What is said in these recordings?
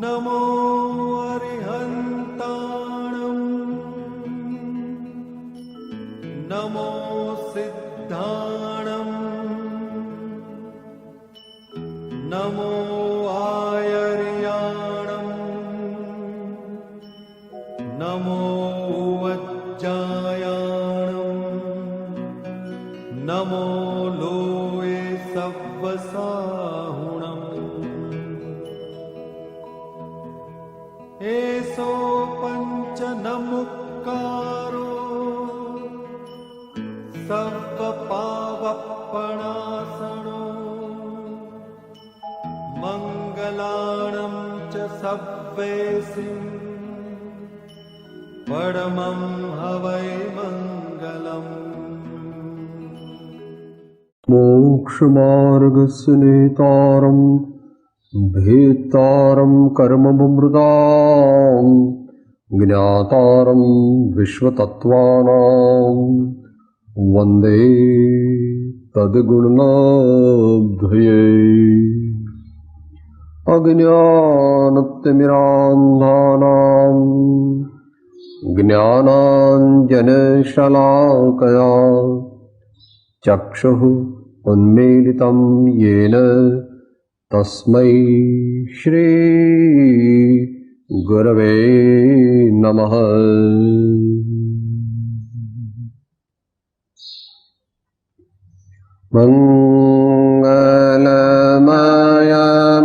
नमो अरिहन्ताणं नमो सिद्धाणं नमो आयर्याणं नमो वज्जायाणं नमो लोये सव्वसाहुणम् एसो पंच नमुक्कारो सर्वपावपणासनो मंगलाणं च सव्वेसिं परमं हवै मंगलम्। मोक्षमार्गस्य नेतारम् भेत्तारं कर्मभृतां ज्ञातारं विश्वतत्त्वानां वन्दे तद्गुणनाब्धये। अज्ञानतिमिरान्धानां ज्ञानाञ्जनशलाकया चक्षुः उन्मीलितं येन तस्मै श्री गुरवे नमः। मंगलमय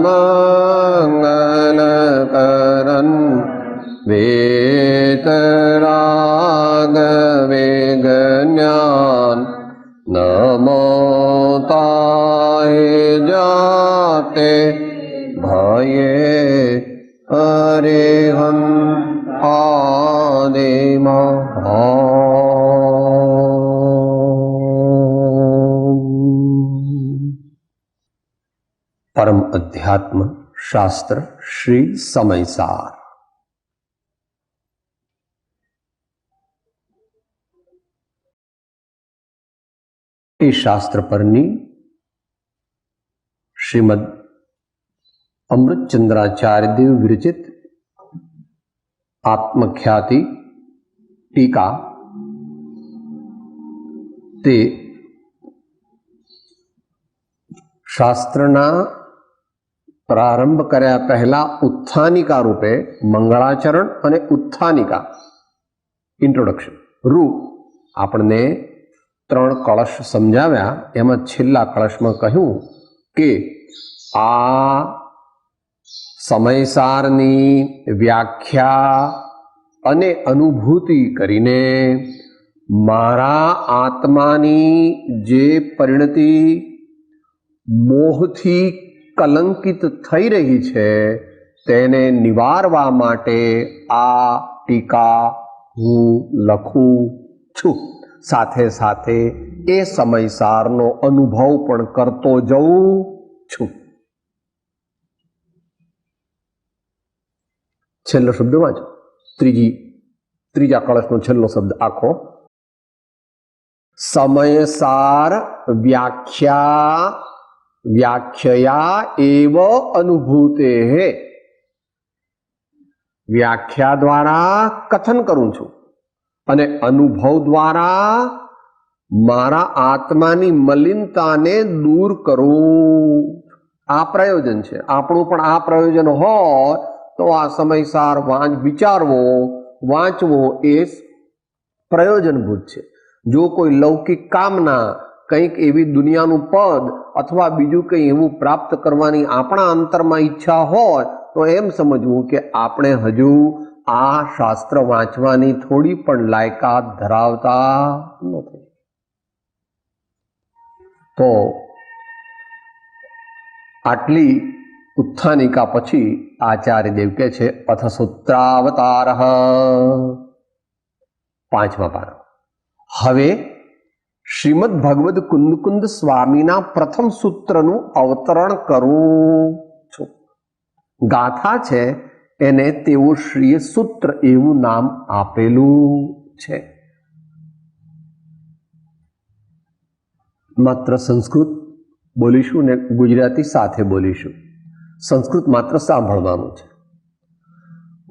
मंगलकरन् वेतराग वेगज्ञान नमो ताय जाते भये अरिहन्त आदिमहा। परम अध्यात्म शास्त्र श्री समयसार। એ શાસ્ત્ર પરની શ્રીમદ અમૃતચંદ્રાચાર્યદેવ વિરચિત આત્મખ્યાતિ ટીકા તે શાસ્ત્રના પ્રારંભ કર્યા પહેલા ઉત્થાનિકા રૂપે મંગળાચરણ અને ઉત્થાનિકા ઇન્ટ્રોડક્શન રૂપ આપણને 3 કળશ સમજાવ્યા. એમાં છેલ્લા કળશમાં કહ્યું કે આ સમયસારની વ્યાખ્યા અને અનુભૂતિ કરીને મારા આત્માની જે પરિણતિ મોહથી કલંકિત થઈ રહી છે તેને નિવારવા માટે આ ટીકા હું લખું છું. સાથે સાથે એ સમયસારનો અનુભવ પણ કરતો જઉં છું. છેલ્લો શબ્દ વાંચો. ત્રીજા કળશનો છેલ્લો શબ્દ આખો. સમયસાર વ્યાખ્યા એવ અનુભૂતે. વ્યાખ્યા દ્વારા કથન કરું છું અને અનુભવ દ્વારા મારા આત્માની મલિનતાને દૂર કરું. આ પ્રયોજન છે. આપણું પણ આ પ્રયોજન હોય તો આ સમયસાર વિચારવો વાંચવો એ પ્રયોજનભૂત છે. જો કોઈ લૌકિક કામના કંઈક એવી દુનિયાનું પદ અથવા બીજું કંઈ એવું પ્રાપ્ત કરવાની આપણા અંતરમાં ઈચ્છા હોય તો એમ સમજવું કે આપણે હજુ આ શાસ્ત્ર વાંચવાની થોડી પણ લાયકાત ધરાવતા નથી. તો આટલી ઉત્થાનિકા પછી આચાર્યદેવ કહે છે અથ સૂત્રાવતાર. 5મા પાના. હવે શ્રીમદ ભગવદ કુંદ સ્વામીના પ્રથમ સૂત્રનું અવતરણ કરું છું. ગાથા છે એને તેઓ શ્રીએ સૂત્ર એવું નામ આપેલું છે. માત્ર સંસ્કૃત બોલીશું ને ગુજરાતી સાથે બોલીશું. સંસ્કૃત માત્ર સાંભળવાનું છે.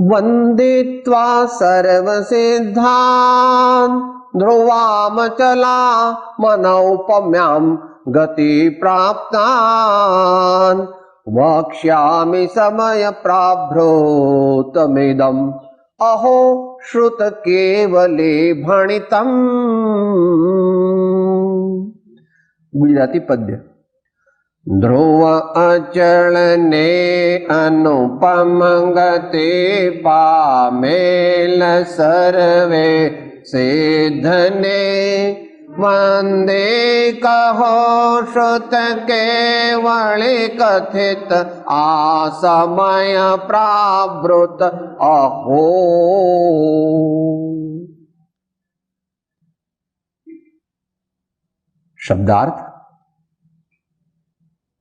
वन्दित्वा सर्वसिद्धान् ध्रुवामचला मनौपम्यां गतिप्राप्तान् वक्ष्यामि समयप्राभ्रोतमिदम् अहो श्रुतकेवले भणितम्। गुजराती पद्य। ध्रुव अचल ने अनुपम गति पामेल सर्वे सिद्धने वंदे कहो श्रुत केवले कथित आ समय प्रावृत अहो। शब्दार्थ।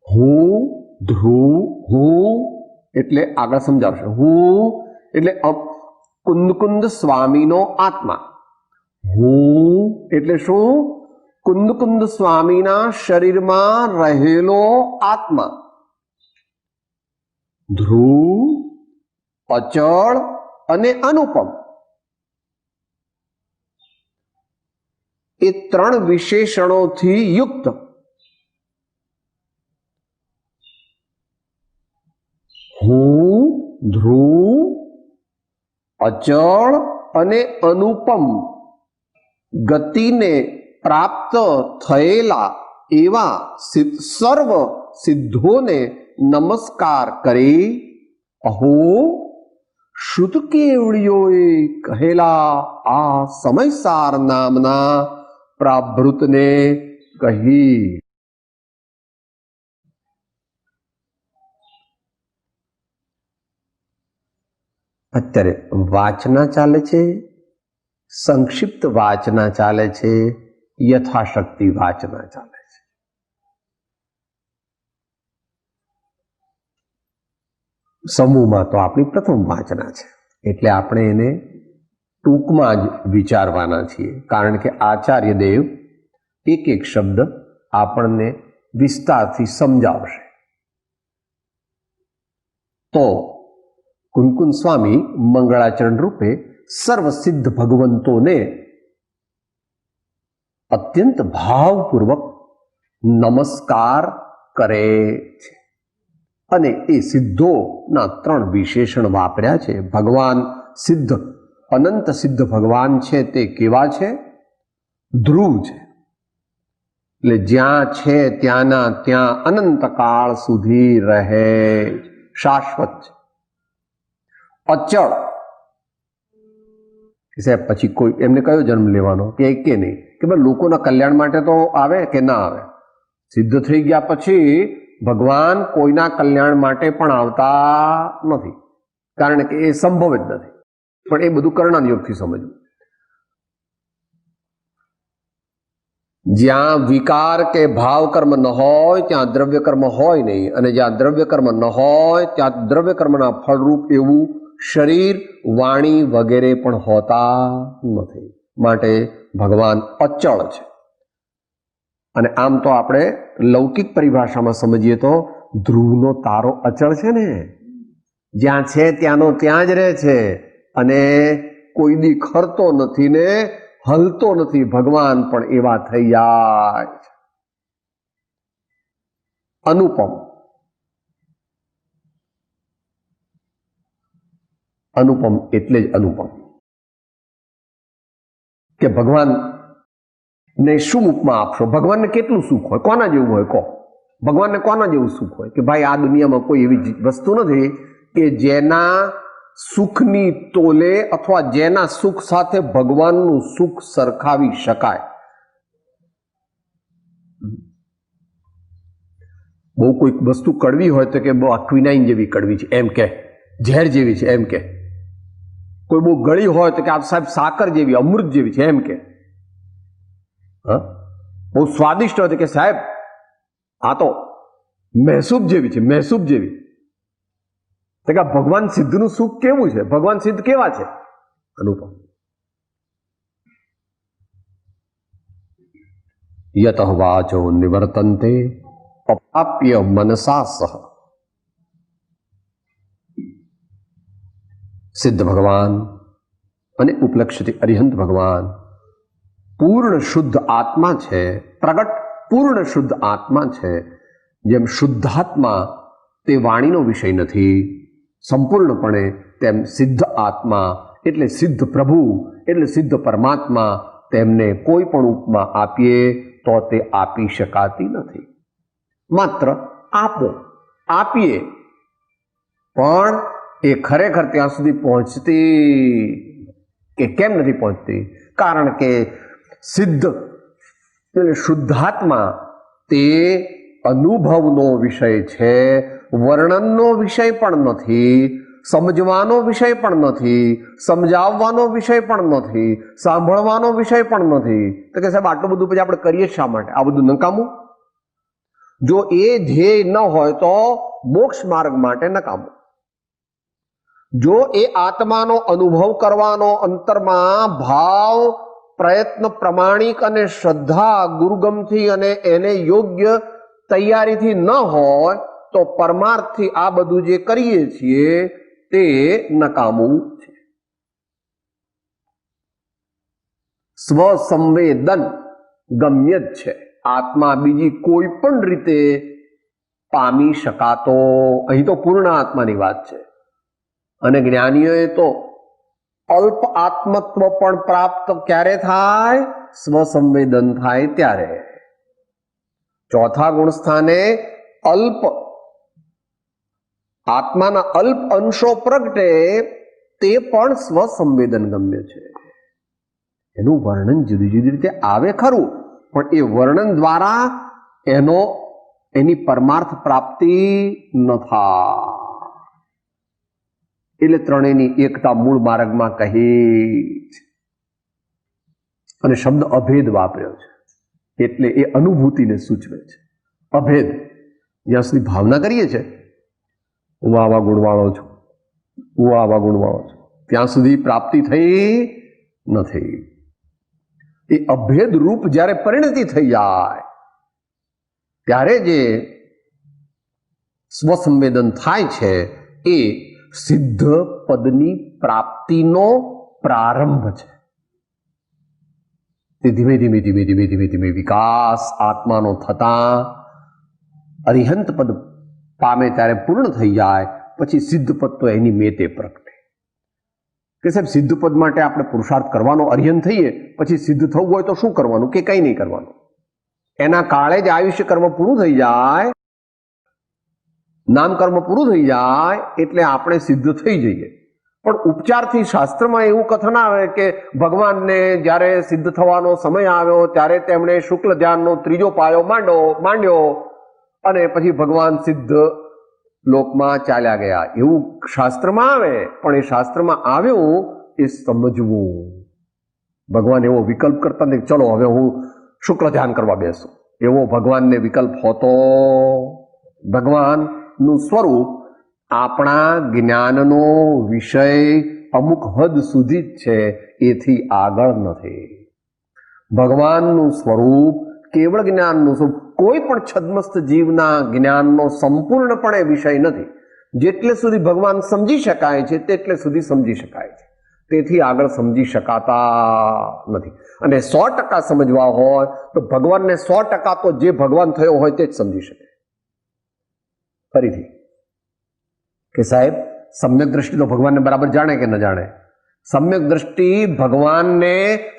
હું ધ્રુવ હું એટલે આગળ સમજાવશે। હું એટલે કુંદકુંદ સ્વામીનો આત્મા। હું એટલે શું? કુંદકુંદ સ્વામીના શરીરમાં રહેલો આત્મા। ધ્રુવ, અચળ અને અનુપમ એ ત્રણ વિશેષણોથી યુક્ત હું ધ્રુવ, અચળ અને અનુપમ ગતિને પ્રાપ્ત થયેલા એવા સર્વ સિદ્ધોને નમસ્કાર કરી અહો શુદ્ધ કેવળીઓએ કહેલા આ સમયસાર નામના પ્રાભૃતને કહી। અત્યારે વાચના ચાલે છે, સંક્ષિપ્ત વાચના ચાલે છે, યથાશક્તિ વાચના ચાલે છે। સમૂહમાં તો આપણી પ્રથમ વાચના છે એટલે આપણે એને ટૂંકમાં જ વિચારવાના છીએ, કારણ કે આચાર્ય દેવ એક એક શબ્દ આપણને વિસ્તારથી સમજાવશે। તો કુંદકુંદ સ્વામી મંગળાચરણ રૂપે સર્વસિદ્ધ ભગવંતોને અત્યંત ભાવપૂર્વક નમસ્કાર કરે છે અને એ સિદ્ધોના ત્રણ વિશેષણ વાપર્યા છે। ભગવાન સિદ્ધ, અનંત સિદ્ધ ભગવાન છે તે કેવા છે? ધ્રુવ છે એટલે જ્યાં છે ત્યાંના ત્યાં અનંત કાળ સુધી રહે, શાશ્વત છે। અચળ સાહેબ પછી કોઈ એમને કયો જન્મ લેવાનો કે નહીં, કે ભાઈ લોકોના કલ્યાણ માટે તો આવે કે ના આવે? સિદ્ધ થઈ ગયા પછી ભગવાન કોઈના કલ્યાણ માટે પણ આવતા નથી, કારણ કે એ સંભવ જ નથી। પણ એ બધું કર્ણયોગથી સમજવું। જ્યાં વિકાર કે ભાવ કર્મ ન હોય ત્યાં દ્રવ્ય કર્મ હોય નહીં, અને જ્યાં દ્રવ્ય કર્મ ન હોય ત્યાં દ્રવ્ય કર્મના ફળરૂપ એવું શરીર, વાણી વગેરે પણ હોતા નથી। માટે ભગવાન અચળ છે। અને આમ તો આપણે લૌકિક પરિભાષામાં સમજીએ તો ધ્રુવનો તારો અચળ છે ને, જ્યાં છે ત્યાંનો ત્યાં જ રહે છે અને કોઈ દી ખરતો નથી ને હલતો નથી। ભગવાન પણ એવા થઈ જાય છે। અનુપમ, અનુપમ એટલે જ અનુપમ કે ભગવાન ને શું ઉપમા આપશો? ભગવાનને કેટલું સુખ હોય? કોના જેવું હોય? કહો, ભગવાનને કોના જેવું સુખ હોય? કે ભાઈ આ દુનિયામાં કોઈ એવી વસ્તુ નથી કે જેના સુખની તોલે અથવા જેના સુખ સાથે ભગવાનનું સુખ સરખાવી શકાય। બહુ કોઈક વસ્તુ કડવી હોય તો કે બહુ ક્વિનાઇન જેવી કડવી છે એમ કે, ઝેર જેવી છે એમ કે। કોઈ બહુ ગળી હોય તો કે આ સાહેબ સાકર જેવી, અમૃત જેવી છે એમ કે। બહુ સ્વાદિષ્ટ હોય તો કે સાહેબ આ તો મહેસૂબ જેવી છે, મહેસૂબ જેવી। તો કે ભગવાન સિદ્ધનું સુખ કેવું છે? ભગવાન સિદ્ધ કેવા છે? અનુપમ। યતઃ વાચો નિવર્તન્તે અપાપ્ય મનસા સહ। સિદ્ધ ભગવાન અને ઉપલક્ષિત અરિહંત ભગવાન પૂર્ણ શુદ્ધ આત્મા છે, પ્રગટ પૂર્ણ શુદ્ધ આત્મા છે. જેમ શુદ્ધાત્મા તે વાણીનો વિષય નથી સંપૂર્ણપણે, તેમ સિદ્ધ આત્મા એટલે સિદ્ધ પ્રભુ એટલે સિદ્ધ પરમાત્મા, તેમને કોઈ પણ ઉપમા આપીએ તો તે આપી શકાતી નથી. માત્ર આપીએ પણ એ ખરેખર ત્યાં સુધી પહોંચતી કે કેમ નથી પહોંચતી? કારણ કે સિદ્ધ એટલે શુદ્ધાત્મા તે અનુભવનો વિષય છે, વર્ણનનો વિષય પણ નથી, સમજવાનો વિષય પણ નથી, સમજાવવાનો વિષય પણ નથી, સાંભળવાનો વિષય પણ નથી. તો કે સાહેબ આટલું બધું પછી આપણે કરીએ શા માટે? આ બધું નકામું. જો એ ધ્યેય ન હોય તો મોક્ષ માર્ગ માટે નકામું. જો એ આત્માનો અનુભવ કરવાનો અંતરમાં ભાવ, પ્રયત્ન, પ્રમાણિક અને શ્રદ્ધા ગુરુગમથી અને એને યોગ્ય તૈયારીથી ન હોય તો પરમાર્થથી આ બધું જે કરીએ છીએ તે નકામું છે. સ્વસંવેદન ગમ્ય જ છે. આત્મા બીજી કોઈ પણ રીતે પામી શકાતો, અહીં તો પૂર્ણ આત્માની વાત છે. અને જ્ઞાનીઓએ તો અલ્પ આત્મત્વ પણ પ્રાપ્ત ક્યારે થાય? સ્વસંવેદન થાય ત્યારે. ચોથા ગુણ સ્થાને અલ્પ આત્માના અલ્પ અંશો પ્રગટે તે પણ સ્વસંવેદન ગમ્ય છે. એનું વર્ણન જુદી જુદી રીતે આવે ખરું, પણ એ વર્ણન દ્વારા એની પરમાર્થ પ્રાપ્તિ ન થાય. એટલે ત્રણેયની એકતા મૂળ માર્ગમાં કહી છે. અને શબ્દ અભેદ વાપર્યો છે એટલે એ અનુભૂતિને સૂચવે છે. અભેદ જ્યાં સુધી ભાવના કરીએ છીએ હું આવા ગુણવાળો છું, હું આવા ગુણવાળો છું, ત્યાં સુધી પ્રાપ્તિ થઈ નથી. એ અભેદ રૂપ જ્યારે પરિણતિ થઈ જાય ત્યારે જે સ્વસંવેદન થાય છે એ સિદ્ધ પદની પ્રાપ્તિનો પ્રારંભ છે. તે ધીમે ધીમે ધીમે ધીમે ધીમે ધીમે વિકાસ આત્માનો થતા અરિહંત પદ પામે ત્યારે પૂર્ણ થઈ જાય. પછી સિદ્ધ પદ તો એની મેતે પ્રગટે. કે સાહેબ સિદ્ધ પદ માટે આપણે પુરુષાર્થ કરવાનો, અરિહંત થઈએ પછી સિદ્ધ થવું હોય તો શું કરવાનું? કે કંઈ નહીં કરવાનું. એના કાળે જ આયુષ્ય કર્મ પૂરું થઈ જાય, નામ કર્મ પૂરું થઈ જાય એટલે આપણે સિદ્ધ થઈ જઈએ. પણ ઉપચારથી શાસ્ત્રમાં એવું કથન આવે કે ભગવાનને જ્યારે સિદ્ધ થવાનો સમય આવ્યો ત્યારે તેમણે શુક્લ ધ્યાનનો ત્રીજો પાયો માંડ્યો અને પછી ભગવાન સિદ્ધ લોકમાં ચાલ્યા ગયા. એવું શાસ્ત્રમાં આવે, પણ એ શાસ્ત્રમાં આવ્યું એ સમજવું. ભગવાન એવો વિકલ્પ કરતા નથી ચલો હવે હું શુક્લ ધ્યાન કરવા બેસું, એવો ભગવાનને વિકલ્પ હોતો. ભગવાનનું સ્વરૂપ આપણા જ્ઞાનનો વિષય અમુક હદ સુધી જ છે, એથી આગળ નથી. ભગવાનનું સ્વરૂપ કેવળ જ્ઞાનનું સ્વરૂપ કોઈ પણ છદ્મસ્ત જીવના જ્ઞાનનો સંપૂર્ણપણે વિષય નથી. જેટલે સુધી ભગવાન સમજી શકાય છે તેટલે સુધી સમજી શકાય છે, તેથી આગળ સમજી શકાતા નથી. અને 100% સમજવા હોય તો ભગવાનને 100% તો જે ભગવાન થયો હોય તે જ સમજી શકે. ફરીથી કે સાહેબ સમ્યક દ્રષ્ટિ તો ભગવાનને બરાબર જાણે કે ન જાણે? સમ્યક દ્રષ્ટિ ભગવાનને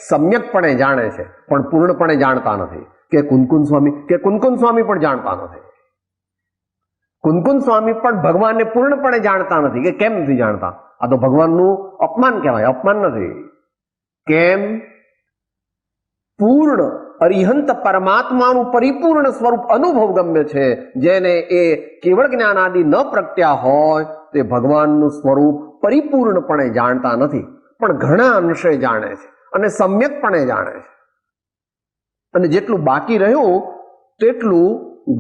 સમ્યકપણે જાણે છે પણ પૂર્ણપણે જાણતા નથી. કે કુનકુન સ્વામી પણ જાણતા નથી. કુનકુન સ્વામી પણ ભગવાનને પૂર્ણપણે જાણતા નથી. કે કેમ નથી જાણતા? આ તો ભગવાનનું અપમાન કહેવાય. અપમાન નથી. કેમ? પૂર્ણ અરિહંત પરમાત્માનું પરિપૂર્ણ સ્વરૂપ અનુભવ ગમ્ય છે. જેને એ કેવળ જ્ઞાન આદિ ન પ્રગટ્યા હોય તે ભગવાનનું સ્વરૂપ પરિપૂર્ણપણે જાણતા નથી, પણ ઘણા અંશે જાણે છે અને સમ્યકપણે જાણે છે. અને જેટલું બાકી રહ્યું તેટલું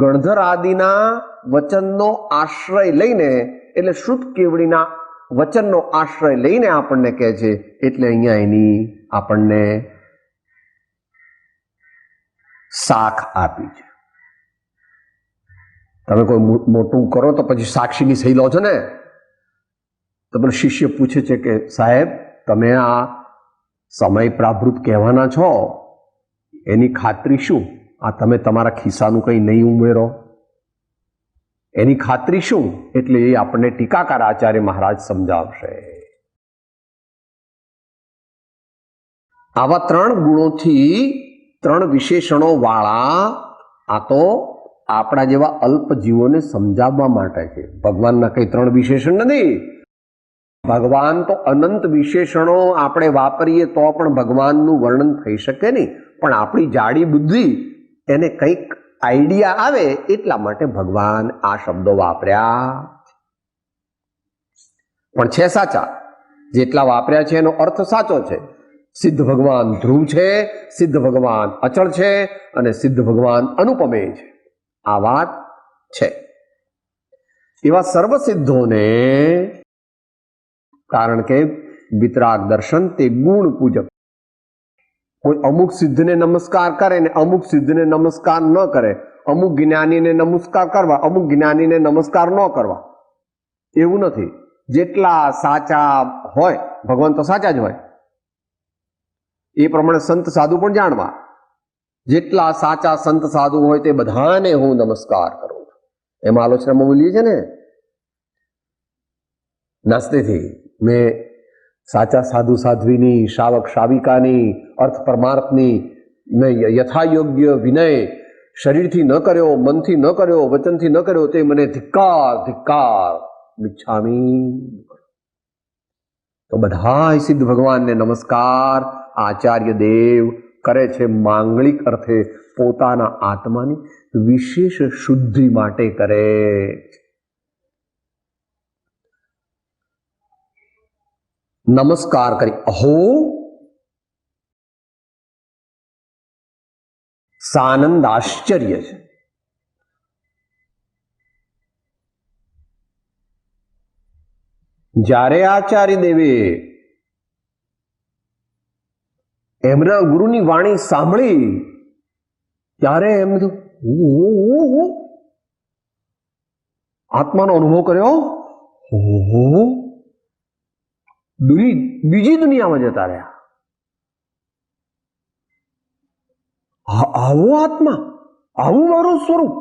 ગણધર આદિના વચનનો આશ્રય લઈને, એટલે શ્રુત કેવડીના વચનનો આશ્રય લઈને આપણને કહે છે. એટલે અહીંયા એની આપણને શાખ આપી છે. તમે કોઈ મોટું કરો તો પછી સાક્ષીની સહી લો છો ને. તો પેલો શિષ્ય પૂછે છે કે સાહેબ, તમે આ સમય પ્રાભૃત કહેવાના છો, એની ખાતરી શું? આ તમે તમારા ખિસ્સાનું કંઈ નહીં ઉમેરો, એની ખાતરી શું? એટલે એ આપણને ટીકાકાર આચાર્ય મહારાજ સમજાવશે. આવા 3 ગુણોથી 3 વિશેષણો વાળા આ તો આપણા જેવા અલ્પ જીવોને સમજાવવા માટે છે. ભગવાનના કંઈ 3 વિશેષણ નથી. ભગવાન તો અનંત વિશેષણો આપણે વાપરીએ તો પણ ભગવાનનું વર્ણન થઈ શકે નહીં, પણ આપણી જાડી બુદ્ધિ એને કંઈક આઈડિયા આવે એટલા માટે ભગવાન આ શબ્દો વાપર્યા. પણ છે સાચા, જેટલા વાપર્યા છે એનો અર્થ સાચો છે. સિદ્ધ ભગવાન ધ્રુવ છે, સિદ્ધ ભગવાન અચળ છે અને સિદ્ધ ભગવાન અનુપમેય છે. આ વાત છે. એવા સર્વ સિદ્ધોને, કારણ કે વિતરાગ દર્શન તે ગુણ પૂજક. કોઈ અમુક સિદ્ધને નમસ્કાર કરે ને અમુક સિદ્ધને નમસ્કાર ન કરે, અમુક જ્ઞાનીને નમસ્કાર કરવા, અમુક જ્ઞાનીને નમસ્કાર ન કરવા, એવું નથી. જેટલા સાચા હોય, ભગવાન તો સાચા જ હોય, એ પ્રમાણે સંત સાધુ પણ જાણવા. જેટલા સાચા સંત સાધુ હોય તે બધાને હું નમસ્કાર કરું. એમાં આલોચનામાં બોલીએ છે ને, નાસ્તેથી મેં સાચા સાધુ સાધ્વીની, શાવક શાવિકાની, અર્થ પરમાર્થની મેં યથાયોગ્ય વિનય શરીરથી ન કર્યો, મનથી ન કર્યો, વચનથી ન કર્યો, તે મને ધિક્કાર ધિક્કાર મિચ્છામી. તો બધા સિદ્ધ ભગવાનને નમસ્કાર આચાર્ય દેવ કરે છે માંગલિક અર્થે, પોતાના આત્માની વિશેષ શુદ્ધિ માટે કરે. નમસ્કાર કરી અહો સાનંદ આશ્ચર્ય છે. જ્યારે આચાર્ય દેવે એમના ગુરુની વાણી સાંભળી ત્યારે એમ આત્માનો અનુભવ કર્યો. બીજી દુનિયામાં જતા રહ્યા. આવો આત્મા, આવું મારું સ્વરૂપ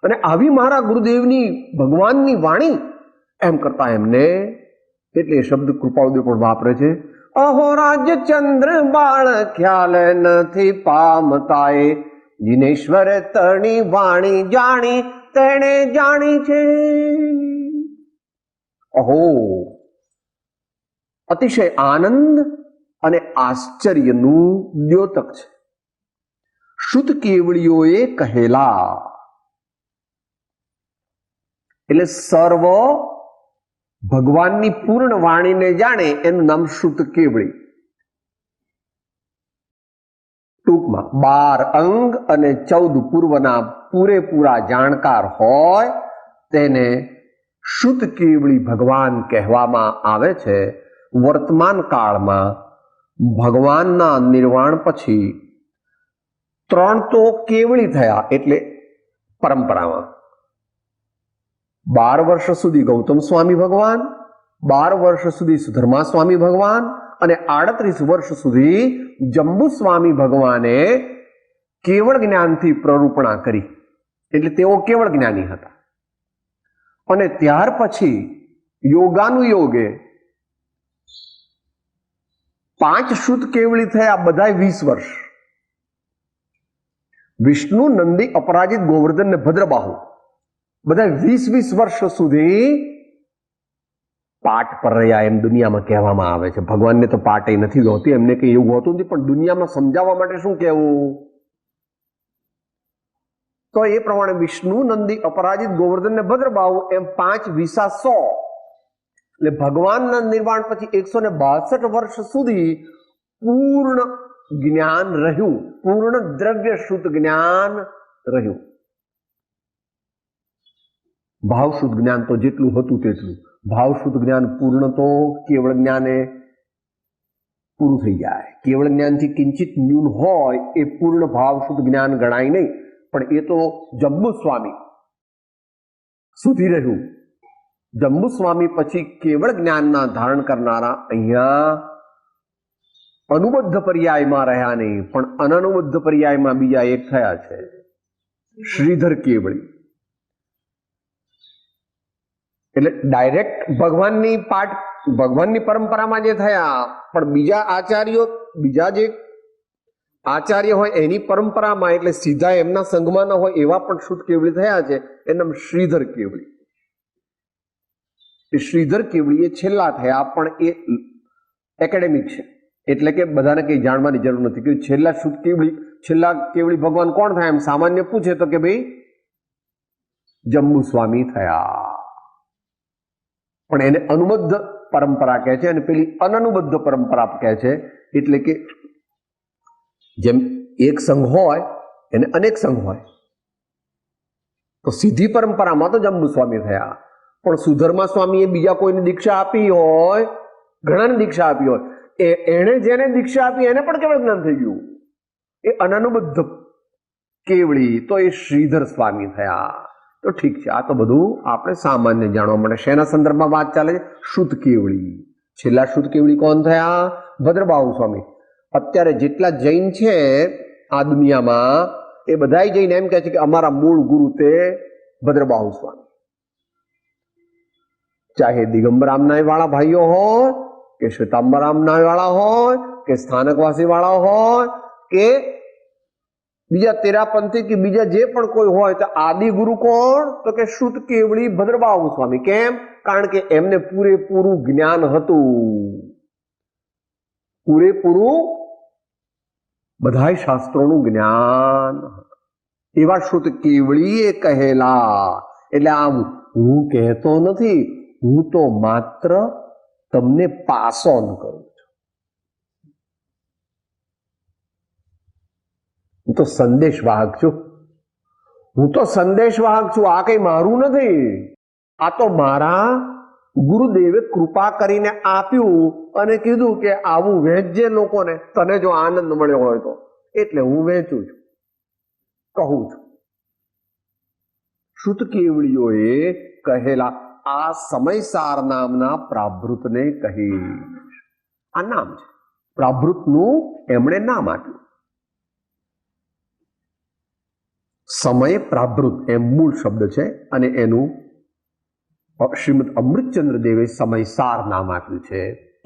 અને આવી મારા ગુરુદેવની ભગવાનની વાણી, એમ કરતા એમને એટલે એ શબ્દ કૃપાળુદેવ પણ વાપરે છે. અહો રાજ્ય ચંદ્ર બાળ ખ્યાલ નથી પામતાએ, જીનેશ્વર તણી વાણી જાણી તેણે જાણી છે. અહો, અતિશય આનંદ અને આશ્ચર્યનું દ્યોતક છે. શુદ્ધ કેવળીઓએ કહેલા એટલે સર્વ ભગવાનની પૂર્ણ વાણીને જાણે એનું નામ શુદ્ધ કેવળી. ટૂંકમાં 12 અંગ અને 14 પૂર્વના પૂરેપૂરા જાણકાર હોય તેને શુદ્ધ કેવળી ભગવાન કહેવામાં આવે છે. વર્તમાન કાળમાં ભગવાનના નિર્વાણ પછી 3 તો કેવળી થયા, એટલે પરંપરામાં 12 વર્ષ સુધી ગૌતમ સ્વામી ભગવાન, 12 વર્ષ સુધી સુધર્મા સ્વામી ભગવાન અને 38 વર્ષ સુધી જંબુ સ્વામી ભગવાને કેવળ જ્ઞાનથી પ્રરૂપણા કરી, એટલે તેઓ કેવળ જ્ઞાની હતા. અને ત્યાર પછી યોગાનુયોગે 5 શુદ્ધ કેવળી થયા, બધા 20 વર્ષ. વિષ્ણુ, નંદી, અપરાજિત, ગોવર્ધન ને ભદ્રબાહુ બધા 20 વર્ષ સુધી પાઠ પર રહ્યા એમ દુનિયામાં કહેવામાં આવે છે. ભગવાનને તો પાઠ નથી હોતી, એમને કઈ એવું હોતું નથી, પણ દુનિયામાં સમજાવવા માટે શું કહેવું? તો એ પ્રમાણે વિષ્ણુ, નંદી, અપરાજિત, ગોવર્ધન ને ભદ્રબાહુ એમ 5 વિસા 100, એટલે ભગવાનના નિર્વાણ પછી 162 વર્ષ સુધી પૂર્ણ જ્ઞાન રહ્યું, પૂર્ણ દ્રવ્ય શુદ્ધ જ્ઞાન રહ્યું. ભાવ શુદ્ધ જ્ઞાન તો જેટલું હતું તેટલું, ભાવ શુદ્ધ જ્ઞાન પૂર્ણ તો કેવળ જ્ઞાને પૂરું થઈ જાય. કેવળ જ્ઞાનથી કિંચિત ન્યૂન હોય એ પૂર્ણ ભાવ શુદ્ધ જ્ઞાન ગણાય નહીં, પણ એ તો જંબુ સ્વામી સુધી રહ્યું. જંબુ સ્વામી પછી કેવળ જ્ઞાનના ધારણ કરનારા અહીંયા અનુબદ્ધ પર્યાયમાં રહ્યા નહીં, પણ અનનુબદ્ધ પર્યાયમાં બીજા એક થયા છે, શ્રીધર કેવળી. એટલે ડાયરેક્ટ ભગવાનની પરંપરામાં જે થયા, પણ બીજા આચાર્યો, બીજા જે આચાર્ય હોય એની પરંપરામાં, એટલે સીધા એમના સંઘમાં ન હોય એવા પણ શુદ્ધ કેવળી થયા છે. એનું શ્રીધર કેવળી. એ શ્રીધર કેવળી એ છેલ્લા થયા, પણ એ એકેડેમિક છે, એટલે કે બધાને કંઈ જાણવાની જરૂર નથી કે છેલ્લા કેવળી ભગવાન કોણ થાય. એમ સામાન્ય પૂછે તો કે ભાઈ જંબુ સ્વામી થયા, પણ એને અનુબદ્ધ પરંપરા કહે છે અને પેલી અનનુબદ્ધ પરંપરા કહે છે. એટલે કે જેમ એક સંઘ હોય એને અનેક સંઘ હોય, તો સીધી પરંપરામાં તો જંબુ સ્વામી થયા, પણ સુધર્મા સ્વામીએ બીજા કોઈને દીક્ષા આપી હોય, ઘણાને દીક્ષા આપી હોય, એણે જેને દીક્ષા આપી એને પણ કેવળ જ્ઞાન થઈ ગયું, એ અનનુબદ્ધ કેવળી, તો એ શ્રીધર સ્વામી થયા. તો ઠીક છે, આ તો બધું આપણે સામાન્ય જાણવા માટે. શેના સંદર્ભમાં વાત ચાલે છે? શુદ્ધ કેવળી. છેલ્લા શુદ્ધ કેવળી કોણ થયા? ભદ્રબાહુ સ્વામી. અત્યારે જેટલા જૈન છે આ દુનિયામાં, એ બધા જઈને એમ કહે છે કે અમારા મૂળ ગુરુ તે ભદ્રબાહુ સ્વામી. ચાહે દિગંબરામનાય વાળા ભાઈઓ હોય કે શ્વેતાંબરામનાય વાળા હોય કે સ્થાનકવાસી વાળા હોય કે બીજા તેરાપંથી કે બીજા જે પણ કોઈ હોય, તો આદિ ગુરુ કોણ? તો કે શુદ્ધ કેવળી ભદ્રબાહુ સ્વામી. કેમ? કારણ કે એમને પૂરેપૂરું જ્ઞાન હતું, પૂરેપૂરું બધા શાસ્ત્રોનું જ્ઞાન. એવા શુદ્ધ કેવળી એ કહેલા. એટલે આમ હું કહેતો નથી, હું તો માત્ર તમને પાસ ઓન કરું છું. હું તો સંદેશવાહક છું. આ કઈ મારું નથી. આ તો મારા ગુરુદેવે કૃપા કરીને આપ્યું અને કીધું કે આવું વહેંચજે લોકોને, તને જો આનંદ મળ્યો હોય તો. એટલે હું વહેંચું છું, કહું છું. શુદ્ધ કેવળીઓએ કહેલા આ સમયસાર નામના પ્રાભૃતને કહી. આ નામ છે, પ્રાભૃતનું એમણે નામ આપ્યું. સમય પ્રાભૃત એમ મૂળ શબ્દ છે અને એનું શ્રીમદ અમૃતચંદ્ર દેવે સમયસાર નામ આપ્યું છે.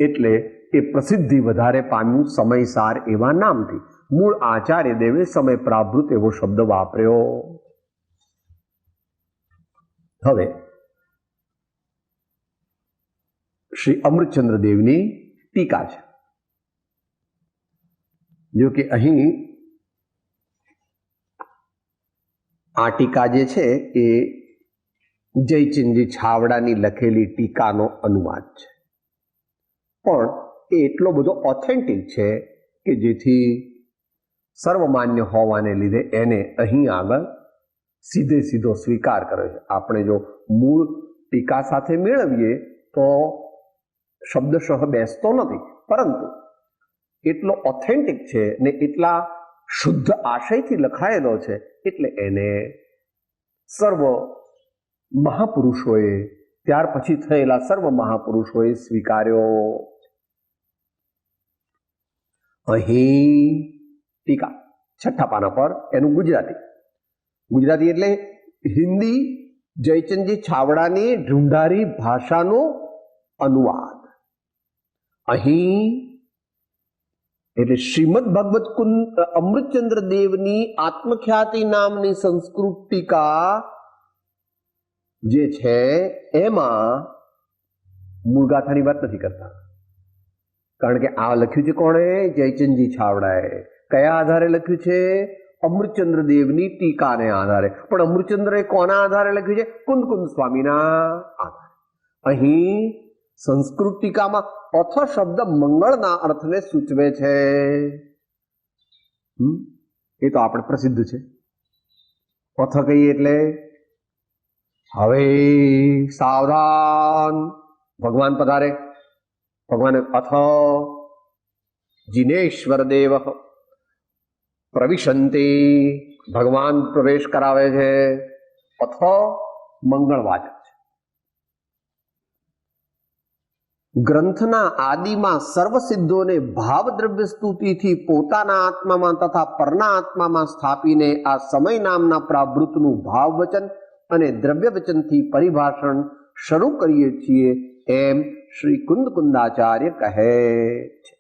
એટલે એ પ્રસિદ્ધિ વધારે પામ્યું સમયસાર એવા નામથી. મૂળ આચાર્ય દેવે સમય પ્રાભૃત એવો શબ્દ વાપર્યો. હવે શ્રી અમૃતચંદ્ર દેવની ટીકા છે. જો કે અહીં આ ટીકા જે છે એ જયચંદજી છાવડાની લખેલી ટીકાનો અનુવાદ છે, પણ એ એટલો બધો ઓથેન્ટિક છે કે જેથી સર્વમાન્ય હોવાને લીધે એને અહીં આગળ સીધો સ્વીકાર કરે છે. આપણે જો મૂળ ટીકા સાથે મેળવીએ તો શબ્દશઃ બેસતો નથી, પરંતુ એટલો ઓથેન્ટિક છે ને એટલા શુદ્ધ આશયથી લખાયેલો છે, એટલે એને સર્વ મહાપુરુષોએ, ત્યાર પછી થયેલા સર્વ મહાપુરુષોએ સ્વીકાર્યો. અહીં ટીકા છઠ્ઠા પાના પર એનું ગુજરાતી એટલે હિન્દી જયચંદજી છાવડાની ઢૂંઢારી ભાષાનો અનુવાદ. અહીં એટલે શ્રીમદ ભગવત કુંડ અમૃતચંદ્ર દેવની આત્મખ્યાતિ નામની સંસ્કૃત ટીકા જે છે એમાં મૂળગાથાની વાત નથી કરતા, કારણ કે આ લખ્યું છે કોણે? જયચંદજી છાવડાએ. કયા આધારે લખ્યું છે? અમૃતચંદ્ર દેવની ટીકાને આધારે. પણ અમૃતચંદ્રએ કોના આધારે લખ્યું છે? કુંદ સ્વામીના આધારે. અહીં સંસ્કૃત ટીકામાં અથ શબ્દ મંગળના અર્થને સૂચવે છે. એ તો આપણે પ્રસિદ્ધ છે. અથ કહીએ એટલે હવે સાવધાન, ભગવાન પધારે. ભગવાન અથ જિનેશ્વર દેવ પ્રવિશંતિ, ભગવાન પ્રવેશ કરાવે છે. અથ મંગળવાચક છે. ગ્રંથના આદિમાં સર્વ સિદ્ધોને ભાવ દ્રવ્ય સ્તુતિથી પોતાના આત્મામાં તથા પરના આત્મામાં સ્થાપીને આ સમય નામના પ્રાવૃતનું ભાવ વચન અને દ્રવ્ય વચનથી પરિભાષણ શરૂ કરીએ છીએ એમ શ્રી કુંદાચાર્ય કહે છે.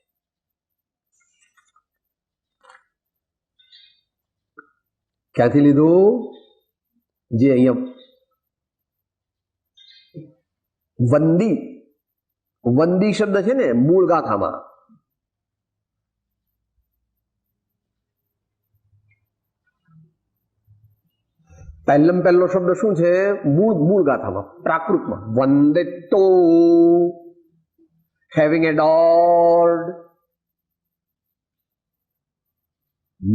ક્યાંથી લીધું? જે અહીંયા વંદી શબ્દ છે ને મૂળ ગાથામાં, પહેલો શબ્દ શું છે? મૂળ ગાથામાં પ્રાકૃતમાં વંદિતો, હેવિંગ એડોર્ડ.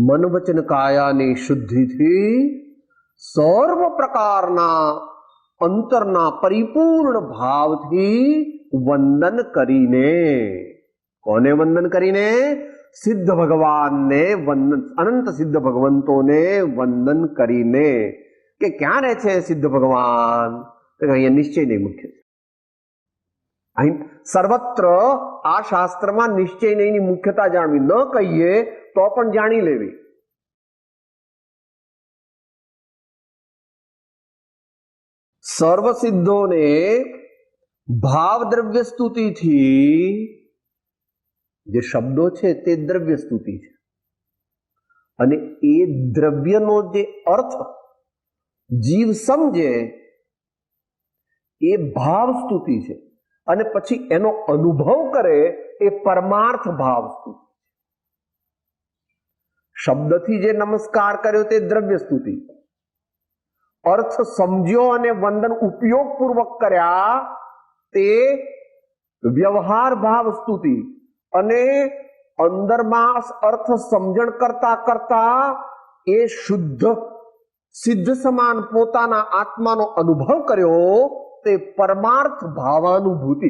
મન વચન કાયાની શુદ્ધિથી સર્વ પ્રકારના અંતરના પરિપૂર્ણ ભાવથી વંદન કરીને, કોને વંદન કરીને? સિદ્ધ ભગવાનને વંદન, અનંત સિદ્ધ ભગવંતોને વંદન કરીને. કે ક્યાં રહે છે સિદ્ધ ભગવાન? અહીંયા નિશ્ચય નહીં મુખ્ય છે. અહીં સર્વત્ર આ શાસ્ત્રમાં નિશ્ચય નહીંની મુખ્યતા જાણવી, ન કહીએ તો પણ જાણી લેવી. સર્વ સિદ્ધોને ભાવ દ્રવ્ય સ્તુતિથી, જે શબ્દો છે તે દ્રવ્ય સ્તુતિ છે, અને એ દ્રવ્યનો જે અર્થ જીવ સમજે એ ભાવ સ્તુતિ છે, અને પછી એનો અનુભવ કરે એ પરમાર્થ ભાવ સ્તુતિ. શબ્દથી જે નમસ્કાર કર્યો તે દ્રવ્ય સ્તુતિ, અર્થ સમજ્યો અને વંદન ઉપયોગપૂર્વક કર્યા તે વ્યવહાર ભાવ સ્તુતિ, અને અંદરમાં અર્થ સમજણ કરતા કરતા એ શુદ્ધ સિદ્ધ સમાન પોતાના આત્માનો અનુભવ કર્યો તે પરમાર્થ ભાવાનુભૂતિ,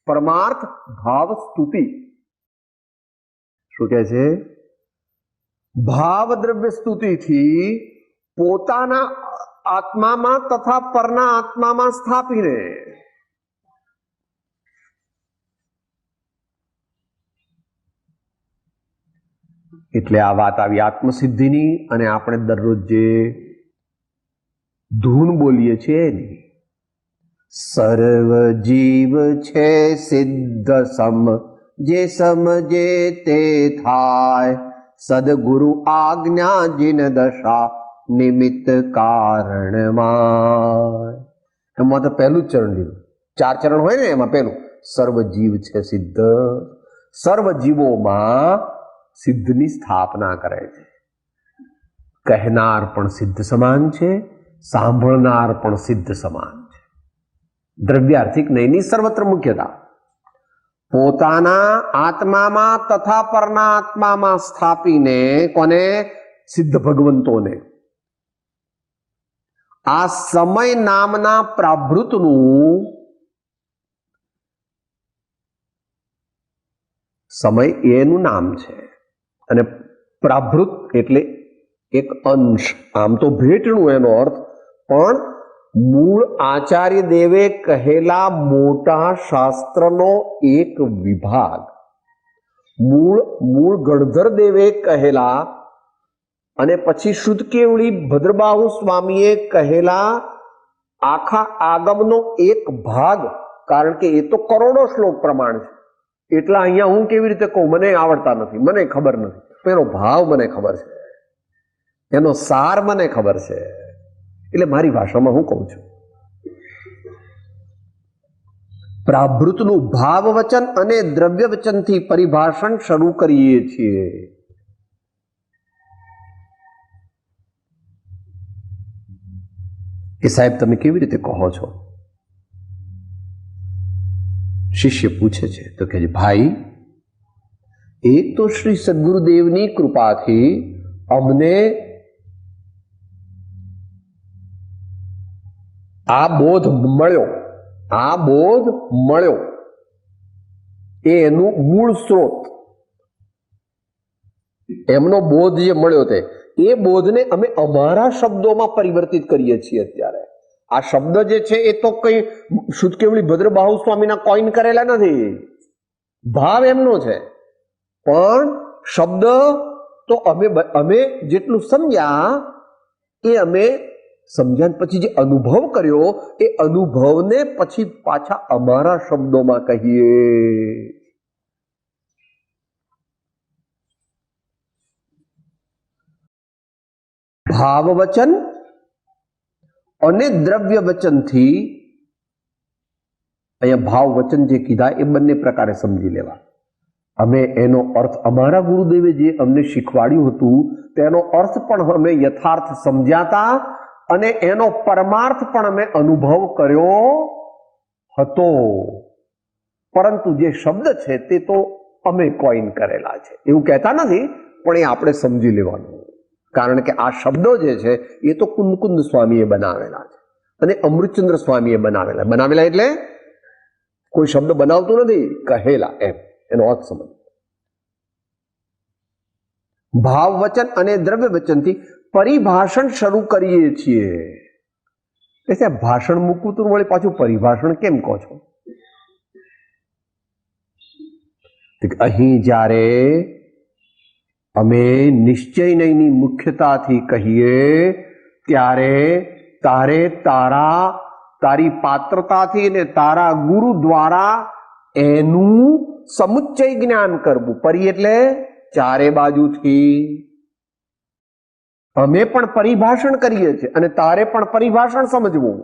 પરમાર્થ ભાવ સ્તુતિ. શું કહે છે? ભાવ દ્રવ્ય સ્તુતિથી પોતાના આત્મામાં તથા પરના આત્મામાં સ્થાપીને. એટલે આ વાત આવી આત્મસિદ્ધિની, અને આપણે દરરોજ જે ધૂન બોલીએ છીએ એની. સર્વ જીવ છે સિદ્ધ સમ, જે સમજે તે થાય, સદગુરુ આજ્ઞા જીન દશા નિમિત્ત કારણમાં. એમાં તો પહેલું જ ચરણ લીધું. 4 ચરણ હોય ને, એમાં પહેલું સર્વ જીવ છે સિદ્ધ. સર્વ જીવોમાં સિદ્ધની સ્થાપના કરે છે. કહેનાર પણ સિદ્ધ સમાન છે, સાંભળનાર પણ સિદ્ધ સમાન છે. દ્રવ્યાર્થિક નહીંની સર્વત્ર મુખ્યતા. પોતાના આત્મામાં તથા પરના આત્મામાં સ્થાપીને, કોને? સિદ્ધ ભગવંતોને. આ સમય નામના પ્રાભૃતનું, સમય એનું નામ છે, અને પ્રાભૃત એટલે એક અંશ. આમ તો ભેટનું એનો અર્થ, પણ મૂળ આચાર્ય દેવે કહેલા મોટા શાસ્ત્રનો એક વિભાગ, મૂળ ગણધર દેવે કહેલા, અને પછી શુદ્ધ કેવળી ભદ્રબાહુ સ્વામીએ કહેલા આખા આગમનો એક ભાગ. કારણ કે એ તો કરોડો શ્લોક પ્રમાણ છે, એટલા અહીંયા હું કેવી રીતે કહું? મને આવડતા નથી, મને ખબર નથી. એનો ભાવ મને ખબર છે, એનો સાર મને ખબર છે, એટલે મારી ભાષામાં હું કહું છું. પ્રાભૃતનું ભાવ વચન અને દ્રવ્ય વચનથી પરિભાષણ શરૂ કરીએ છીએ. કે સાહેબ તમે કેવી રીતે કહો છો? શિષ્ય પૂછે છે. તો કહે છે, ભાઈ, એક તો શ્રી સદગુરુદેવની કૃપાથી અમને આ બોધ મળ્યો. આ બોધ મળ્યો એ એનું મૂળ સ્ત્રોત, એમનો બોધ જે મળ્યો તે, એ બોધને અમે અમારા શબ્દોમાં પરિવર્તિત કરીએ છીએ અત્યારે. આ શબ્દ જે છે એ તો કઈ શુદ્ધ કેવળી ભદ્રબાહુ સ્વામીના કોઈન કરેલા નથી, ભાવ એમનો છે. પણ શબ્દ તો અમે જેટલું સમજ્યા એ અમે સમજ્યા પછી જે અનુભવ કર્યો એ અનુભવને પછી પાછા અમારા શબ્દોમાં કહીએ. ભાવ વચન અને દ્રવ્ય વચનથી, અહીંયા ભાવ વચન જે કીધા એ બંને પ્રકારે સમજી લેવા. અમે એનો અર્થ અમારા ગુરુદેવે જે અમને શીખવાડ્યું હતું તેનો અર્થ પણ અમે યથાર્થ સમજ્યાતા અને એનો પરમાર્થ પણ અમે અનુભવ કર્યો હતો. પરંતુ જે શબ્દ છે તે તો અમે કોઈન કરેલા છે એવું કહેતા નથી, પણ એ આપણે સમજી લેવાનું. કારણ કે આ શબ્દો જે છે એ તો કુંદકુંદ સ્વામીએ બનાવેલા છે અને અમૃતચંદ્ર સ્વામીએ બનાવેલા એટલે કોઈ શબ્દ બનાવતું નથી, કહેલા એમ એનો અર્થ સમજ. ભાવ વચન અને દ્રવ્ય વચનથી પરિભાષણ શરૂ કરીએ છીએ. એટલે ભાષણ મૂકવું તો વળી પાછું પરિભાષણ કેમ કહો છો? અહીં જ્યારે અમે નિશ્ચય નહીંની મુખ્યતાથી કહીએ ત્યારે તારે તારી પાત્રતાથી અને તારા ગુરુ દ્વારા એનું સમુચ્ચય જ્ઞાન કરવું. પરી એટલે ચારે બાજુથી. અમે પણ પરિભાષણ કરીએ છીએ અને તારે પણ પરિભાષણ સમજવું.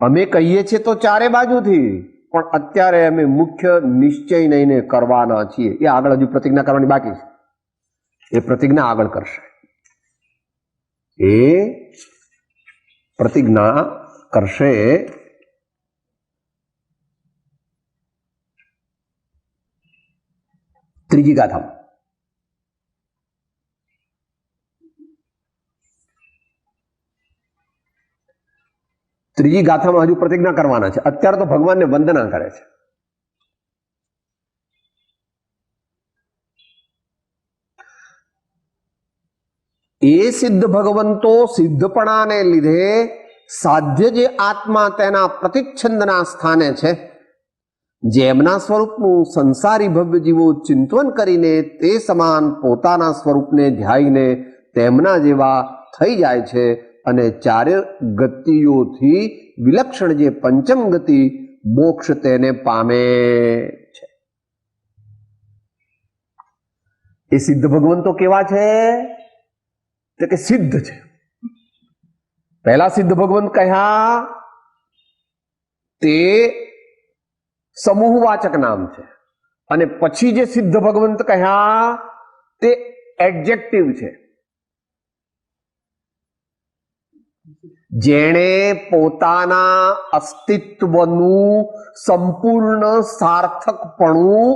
અમે કહીએ છીએ તો ચારે બાજુથી, પણ અત્યારે અમે મુખ્ય નિશ્ચય નહીં કરવાના છીએ. એ આગળ હજુ પ્રતિજ્ઞા કરવાની બાકી છે, એ પ્રતિજ્ઞા આગળ કરશે. એ પ્રતિજ્ઞા કરશે. ત્રીજી ગાથામાં હજુ પ્રતિજ્ઞા કરવાના છે. અત્યારે તો ભગવાનને વંદના કરે છે. એ સિદ્ધ ભગવંતો સિદ્ધપણાને લીધે સાધ્ય જે આત્મા તેના પ્રતિચ્છંદના સ્થાને છે, જેમના સ્વરૂપનું સંસારી ભવ્ય જીવો ચિંતન કરીને તે સમાન પોતાના સ્વરૂપને ધ્યાઈને તેમના જેવા થઈ જાય છે અને ચારે ગતિઓથી વિલક્ષણ જે પંચમ ગતિ મોક્ષ તેને પામે છે. એ સિદ્ધ ભગવંતો કેવા છે? તો કે સિદ્ધ છે. પહેલા સિદ્ધ ભગવંત કહ્યા તે સમૂહવાચક નામ છે અને પછી જે સિદ્ધ ભગવંત કહ્યા તે એડજેક્ટિવ છે. જેણે પોતાના અસ્તિત્વનું સંપૂર્ણ સાર્થકપણું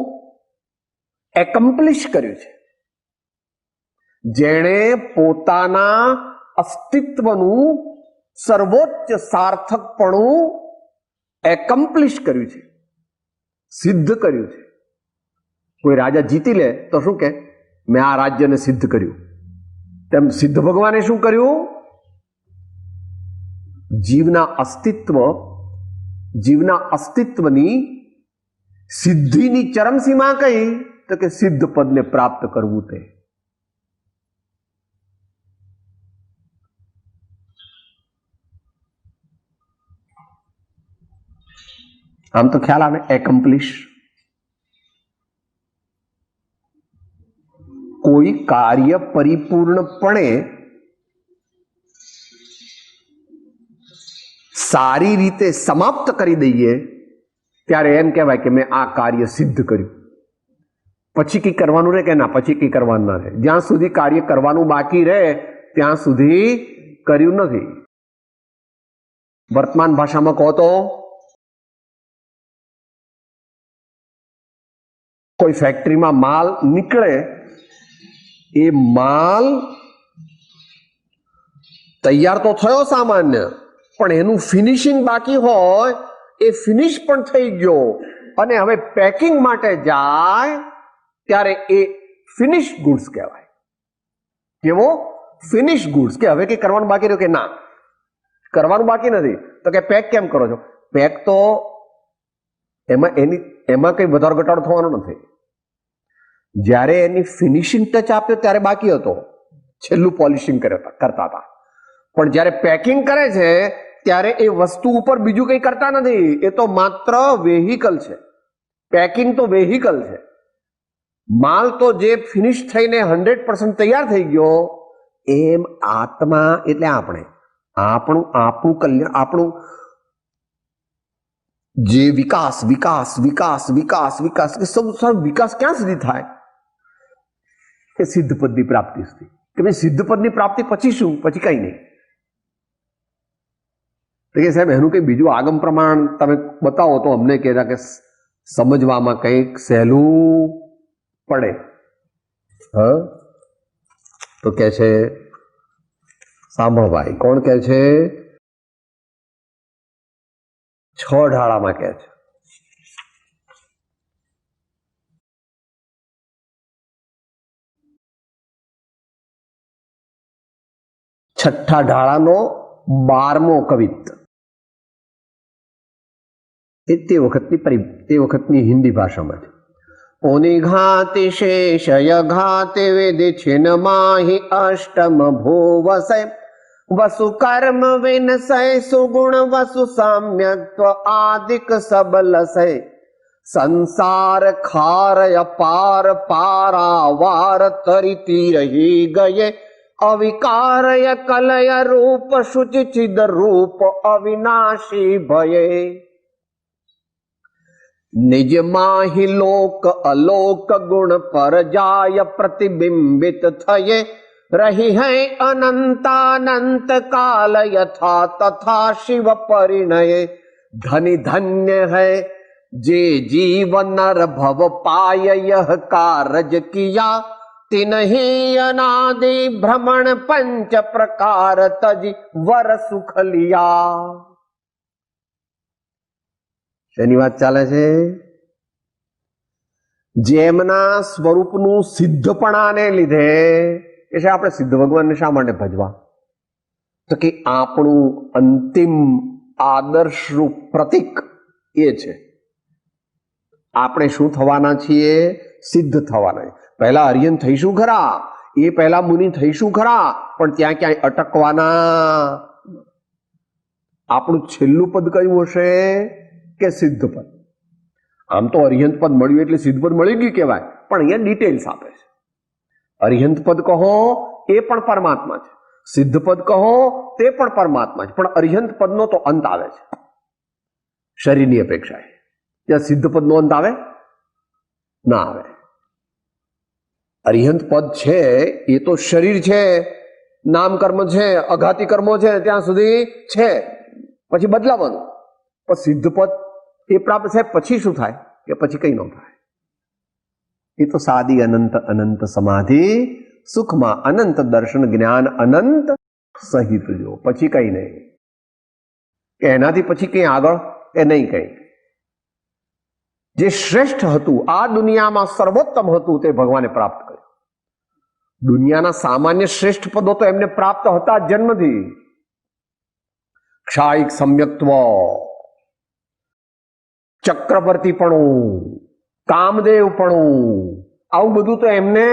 એકમ્પ્લિશ કર્યું છે. જેણે પોતાના અસ્તિત્વનું સર્વોચ્ચ સાર્થકપણું એકમ્પ્લિશ કર્યું છે, સિદ્ધ કર્યું છે. કોઈ રાજા જીતી લે તો શું કે મેં આ રાજ્યને સિદ્ધ કર્યું. તેમ સિદ્ધ ભગવાને શું કર્યું? જીવના અસ્તિત્વની સિદ્ધિની ચરમસીમા કઈ? તો કે સિદ્ધ પદને પ્રાપ્ત કરવું. તે આમ તો ખ્યાલ આવે એકમ્પ્લિશ. કોઈ કાર્ય પરિપૂર્ણપણે સારી રીતે સમાપ્ત કરી દઈએ ત્યારે એમ કહેવાય કે મેં આ કાર્ય સિદ્ધ કર્યું. પછી કઈ કરવાનું રહે કે ના? પછી કઈ કરવાનું ના રહે. જ્યાં સુધી કાર્ય કરવાનું બાકી રહે ત્યાં સુધી કર્યું નથી. વર્તમાન ભાષામાં કહો તો કોઈ ફેક્ટરીમાં માલ નીકળે, એ માલ તૈયાર તો થયો સામાન્ય, પણ એનું ફિનિશિંગ બાકી હોય, એ ફિનિશ પણ થઈ ગયો અને હવે પેકિંગ માટે જાય ત્યારે એ ફિનિશ ગુડ્સ કહેવાય. કેવો? Finish goods. કે હવે કઈ કરવાનું બાકી રહ્યું કે ના, કરવાનું બાકી નથી. તો કે પેક કેમ કરો છો? પેક તો એમાં કઈ વધારો ઘટાડો થવાનો નથી. જ્યારે એની ફિનિશિંગ ટચ આપ્યો ત્યારે બાકી હતો, છેલ્લું પોલિશિંગ કરતા હતા. પણ જ્યારે પેકિંગ કરે છે ત્યારે એ વસ્તુ ઉપર બીજું કંઈ કરતા નથી. એ તો માત્ર વેહિકલ છે. પેકિંગ તો વેહિકલ છે. માલ તો જે ફિનિશ થઈને 100% તૈયાર થઈ ગયો, એમ આત્મા એટલે આપણું કલ્યાણ, આપણું જે વિકાસ ક્યાં સુધી થાય? કે સિદ્ધ પદની પ્રાપ્તિ સુધી. કે ભાઈ સિદ્ધ પદની પ્રાપ્તિ પછી શું? પછી કઈ નહીં. તો કે સાહેબ એનું કઈ બીજું આગમ પ્રમાણ તમે બતાવો તો અમને કહેતા કે સમજવામાં કંઈક સહેલું પડે. તો કે છે, સાંભળ ભાઈ, કોણ કે છે? 6 ઢાળામાં કે છે. છઠ્ઠા ઢાળાનો 12મો કવિત્ત. તે વખતની હિન્દી ભાષામાં છે. ઓનિઘાતિ શેષય ઘાતે વેદે છિન માહિ અષ્ટમ ભૂવસય વસુ કર્મ વિનસય સુગુણ વસુ સામ્યત્વ આદિક સબલસય સંસાર ખારય પાર પારાવાર તરિતી રહી ગયે અવિકારય કલય રૂપ શુચિ ચિદ રૂપ અવિનાશી ભયે નિજ માહિ લોક અલોક ગુણ પર જાય પ્રતિબિંબિત થયે રહી હૈ અનંતાનંત કાલ યથા તથા શિવ પરિણયે ધની ધન્ય હૈ જે જીવ નર ભવ પાય યહ કારજ કિયા तिन्हीं अनादि भ्रमण पंच प्रकार तजी वर सुख लिया. શેની વાત ચાલે છે? જેમના સ્વરૂપનું સિદ્ધપણાને લીધે કે છે આપણે સિદ્ધ ભગવાનને શા માટે ભજવા? તો કે આપણું અંતિમ આદર્શરૂપ પ્રતીક એ છે. આપણે શું થવાના છીએ? સિદ્ધ થવાના. પહેલા અરિયન થઈશું ખરા, એ પહેલા મુનિ થઈશું ખરા, પણ ત્યાં ક્યાંય અટકવાના. આપણું છેલ્લું પદ કયું હશે? કે સિદ્ધ પદ. આમ તો અરિહંત પદ મળ્યું એટલે સિદ્ધ પદ મળી ગયું કહેવાય, પણ અહીંયા ડિટેલ્સ આપે છે. અરિહંત પદ કહો એ પણ પરમાત્મા છે, સિદ્ધ પદ કહો તે પણ પરમાત્મા છે, પણ અરિહંત પદનો તો અંત આવે છે શરીરની અપેક્ષાએ. ત્યાં સિદ્ધ પદનો અંત આવે ના આવે. અરિહંત પદ છે એ તો શરીર છે, નામ કર્મ છે, અઘાતી કર્મો છે, ત્યાં સુધી છે, પછી બદલાવાનું. પણ સિદ્ધ પદ એ પ્રાપ્ત થાય પછી શું થાય? કે પછી કઈ ન થાય. એ તો સાદી અનંત અનંત સમાધિ સુખમાં અનંત દર્શન જ્ઞાન અનંત સહિત જો, પછી કઈ નહીં. કે એનાથી પછી કઈ આગળ એ નહીં કઈ. જે શ્રેષ્ઠ હતું, આ દુનિયામાં સર્વોત્તમ હતું, તે ભગવાને પ્રાપ્ત કર્યું. દુનિયાના સામાન્ય શ્રેષ્ઠ પદો તો એમને પ્રાપ્ત હતા જન્મથી. ક્ષાયિક સમ્યક્ત્વ, ચક્રવર્તીપણું, કામદેવપણું, આવું બધું તો એમને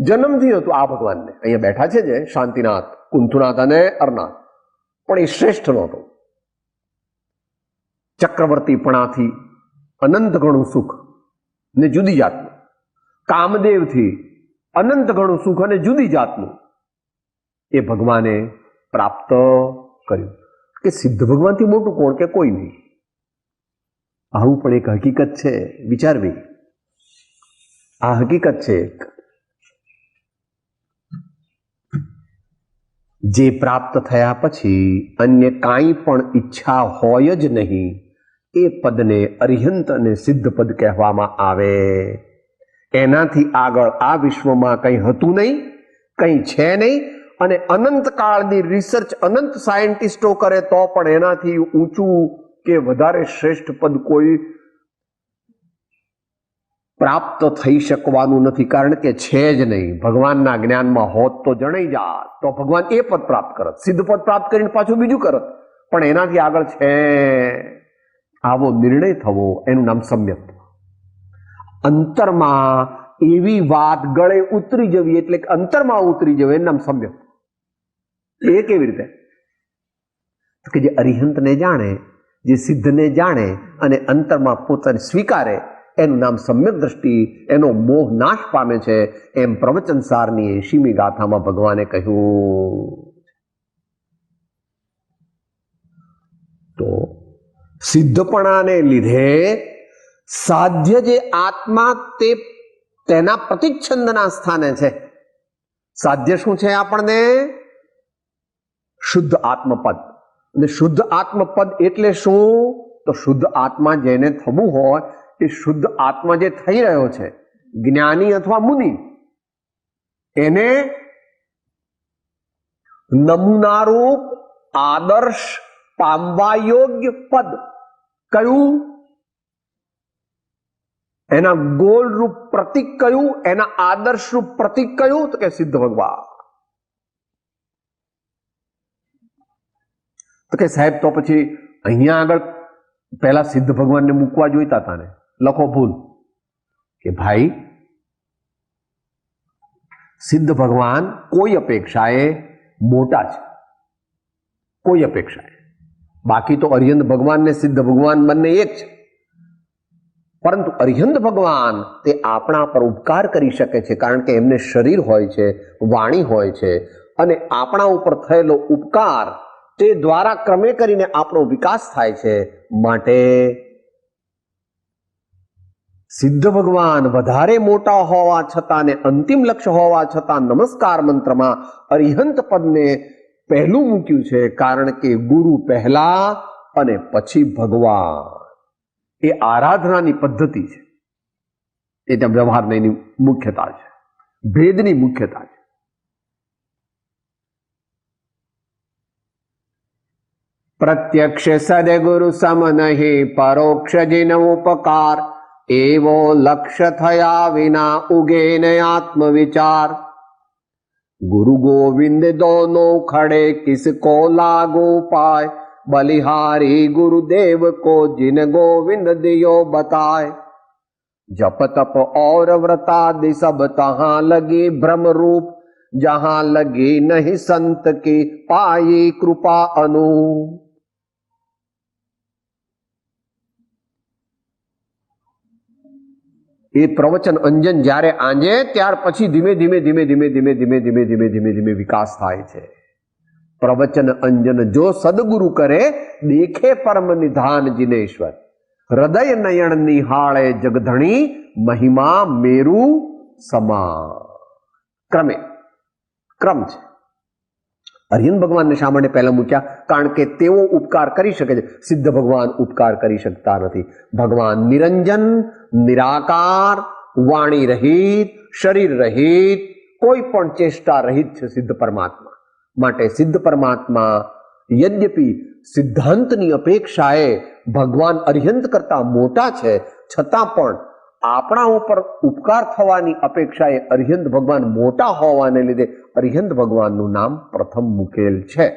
જન્મથી હતું. આ ભગવાનને અહીંયા બેઠા છે જે શાંતિનાથ, કુંથુનાથ અને અરનાથ, પણ એ શ્રેષ્ઠ નહોતું. ચક્રવર્તીપણાથી અનંત ઘણું સુખ ને જુદી જાતનું, કામદેવથી અનંત ઘણું સુખ અને જુદી જાતનું એ ભગવાને પ્રાપ્ત કર્યું. કે સિદ્ધ ભગવાનથી મોટું કોણ? કે કોઈ નહીં. આવું પણ એક હકીકત છે, વિચારવી. આ હકીકત છે જે પ્રાપ્ત થયા પછી અન્ય કાંઈ પણ ઈચ્છા હોય જ નહીં, એ પદને અરિહંત અને સિદ્ધ પદ કહેવામાં આવે. એનાથી આગળ આ વિશ્વમાં કંઈ હતું નહીં, કંઈ છે નહીં, અને અનંત કાળની રિસર્ચ અનંત સાયન્ટિસ્ટો કરે તો પણ એનાથી ઊંચું કે વધારે શ્રેષ્ઠ પદ કોઈ પ્રાપ્ત થઈ શકવાનું નથી, કારણ કે છે જ નહીં. ભગવાનના જ્ઞાનમાં હોત તો જણાઈ જાત, તો ભગવાન એ પદ પ્રાપ્ત કરત, સિદ્ધ પદ પ્રાપ્ત કરીને પાછું બીજું કરત. પણ એનાથી આગળ છે આવો નિર્ણય થવો, એનું નામ સમ્યક. અંતરમાં એવી વાત ગળે ઉતરી જવી એટલે કે અંતરમાં ઉતરી જવી, એનું નામ સમ્યક. એ કેવી રીતે? કે જે અરિહંતને જાણે, જે સિદ્ધને જાણે અને અંતરમાં પોતાને સ્વીકારે, એનું નામ સમ્યક દ્રષ્ટિ, એનો મોહ નાશ પામે છે. એમ પ્રવચન સારની 80મી ગાથામાં ભગવાને કહ્યું. તો સિદ્ધપણાને લીધે સાધ્ય જે આત્મા તે તેના પ્રતિચ્છંદના સ્થાને છે. સાધ્ય શું છે? આપણને શુદ્ધ આત્મપદ. અને શુદ્ધ આત્મપદ એટલે શું? તો શુદ્ધ આત્મા જેને થવું હોય, એ શુદ્ધ આત્મા જે થઈ રહ્યો છે, જ્ઞાની અથવા મુનિ, એને નમૂનારૂપ આદર્શ પામવા યોગ્ય પદ કયું? એના ગોળ રૂપ પ્રતીક કયું? એના આદર્શ રૂપ પ્રતીક કયું? તો કે સિદ્ધ ભગવાન. તો કે સાહેબ, તો પછી અહીંયા આગળ પહેલા સિદ્ધ ભગવાનને મૂકવા જોઈતા હતા ને, લખો ભૂલ. કે ભાઈ, સિદ્ધ ભગવાન કોઈ અપેક્ષાએ મોટા છે, કોઈ અપેક્ષાએ. બાકી તો અરિહંત ભગવાન ને સિદ્ધ ભગવાન બંને એક છે. પરંતુ અરિહંત ભગવાન તે આપણા પર ઉપકાર કરી શકે છે, કારણ કે એમને શરીર હોય છે, વાણી હોય છે, અને આપણા ઉપર થયેલો ઉપકાર તે દ્વારા ક્રમે કરીને આપણો વિકાસ થાય છે. માટે સિદ્ધ ભગવાન વધારે મોટા હોવા છતાં ને અંતિમ લક્ષ્ય હોવા છતાં નમસ્કાર મંત્રમાં અરિહંત પદને પહેલું મૂક્યું છે, કારણ કે ગુરુ પહેલા અને પછી ભગવાન. એ આરાધનાની પદ્ધતિ છે. એ ત્યાં વ્યવહારની મુખ્યતા છે, ભેદની મુખ્યતા છે. પ્રત્યક્ષ સદગુરુ સમ નહીં, પરોક્ષ જીન ઉપકાર, એવો લક્ષ્ય થયા વિના ઉગે ન આત્મવિચાર. गुरु गोविंद दोनों खड़े किसको लागू पाए, बलिहारी गुरुदेव को जिन गोविंद दियो बताए. जप तप और व्रतादि सब तहां लगी भ्रम रूप, जहां लगी नहीं संत की पाई कृपा अनु. એ પ્રવચન અંજન જ્યારે આંજે ત્યાર પછી ધીમે ધીમે ધીમે ધીમે ધીમે ધીમે ધીમે ધીમે ધીમે ધીમે વિકાસ થાય છે. પ્રવચન અંજન જો સદગુરુ કરે, દેખે પરમ નિધાન જિનેશ્વર. હૃદય નયન નિહાળે જગધણી, મહિમા મેરુ સમા. ક્રમે ક્રમ છે. અરિહંત ભગવાનને શા માટે પહેલા મૂક્યા? કારણ કે તેઓ ઉપકાર કરી શકે છે, સિદ્ધ ભગવાન ઉપકાર કરી શકતા નથી. ભગવાન નિરંજન, નિરાકાર, વાણી રહિત, શરીર રહિત, કોઈ પણ ચેષ્ટા રહિત છે સિદ્ધ પરમાત્મા. માટે સિદ્ધ પરમાત્મા યદ્યપિ સિદ્ધાંતની અપેક્ષાએ ભગવાન અરિહંત કરતા મોટા છે, છતાં પણ આપણા ઉપર ઉપકાર થવાની અપેક્ષાએ અરિહંત ભગવાન મોટા હોવાને લીધે અરિહંત ભગવાનનું નામ પ્રથમ મૂકેલ છે.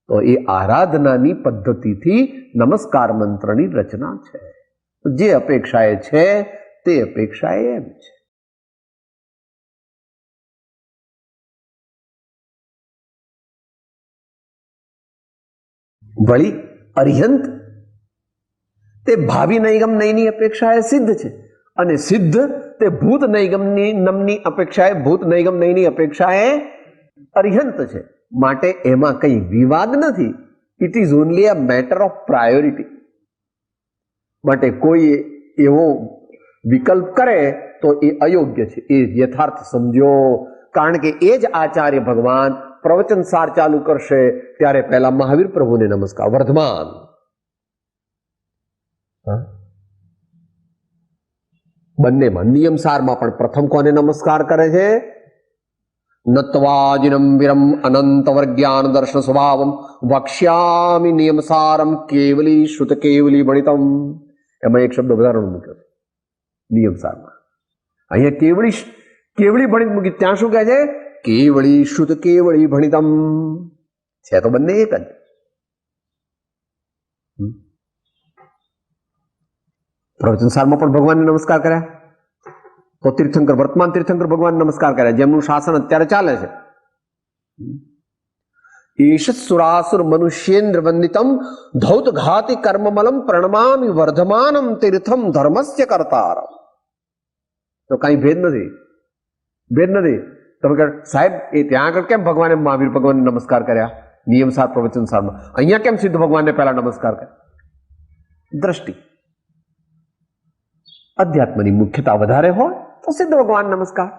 તો એ આરાધનાની પદ્ધતિથી નમસ્કાર મંત્રની રચના છે. જે અપેક્ષાએ છે તે અપેક્ષાએ એમ છે. વળી અરિહંત તે ભાવિ નૈગમ નયની અપેક્ષાએ સિદ્ધ છે, અને સિદ્ધ તે ભૂત નૈગમની નમની અપેક્ષાએ ભૂત નૈગમ નયની અપેક્ષાએ અરિહંત છે. માટે એમાં કંઈ વિવાદ નથી. It is only a matter of priority. માટે કોઈ એવો વિકલ્પ કરે તો એ અયોગ્ય છે, એ યથાર્થ સમજો. કારણ કે એ જ આચાર્ય ભગવાન પ્રવચન સાર ચાલુ કરશે ત્યારે પહેલા મહાવીર પ્રભુને નમસ્કાર. વર્ધમાન બંનેમાં નિયમ સારમાં પણ પ્રથમ કોને નમસ્કાર કરે છે? નત્વાજિનમ વિરમ અનંત વર્જ્ઞાન દર્શન સ્વભાવમ વક્ષ્યામિ નિયમ સારમ કેવલી શ્રુત કેવલી ભણિતમ. એમાં એક શબ્દ વધારાનો મૂક્યો છે નિયમ સારમાં. અહીંયા કેવળી ભણિત મૂકી, ત્યાં શું કહે છે? કેવળી શ્રુત કેવળી ભણિતમ. છે તો બંને એક જ. પ્રવચન સારમાં પણ ભગવાનને નમસ્કાર કર્યા, તો તીર્થંકર વર્તમાન તીર્થંકર ભગવાનને નમસ્કાર કર્યા, જેમનું શાસન અત્યારે ચાલે છે. ઈશ સુરાસુર મનુષ્યેન્દ્ર વંદિતમ ધૌત ઘાતિ કર્મમલમ પ્રણમામિ વર્ધમાનમ તીર્થમ ધર્મસ્ય કર્તારમ. તો કઈ ભેદ નથી. તમે કહો સાહેબ એ ત્યાં આગળ કેમ ભગવાને મહાવીર ભગવાનને નમસ્કાર કર્યા નિયમસાર પ્રવચન સારમાં, અહીંયા કેમ સિદ્ધ ભગવાનને પહેલા નમસ્કાર કર્યા? દ્રષ્ટિ. અધ્યાત્મની મુખ્યતા વધારે હોય તો સિદ્ધ ભગવાન નમસ્કાર,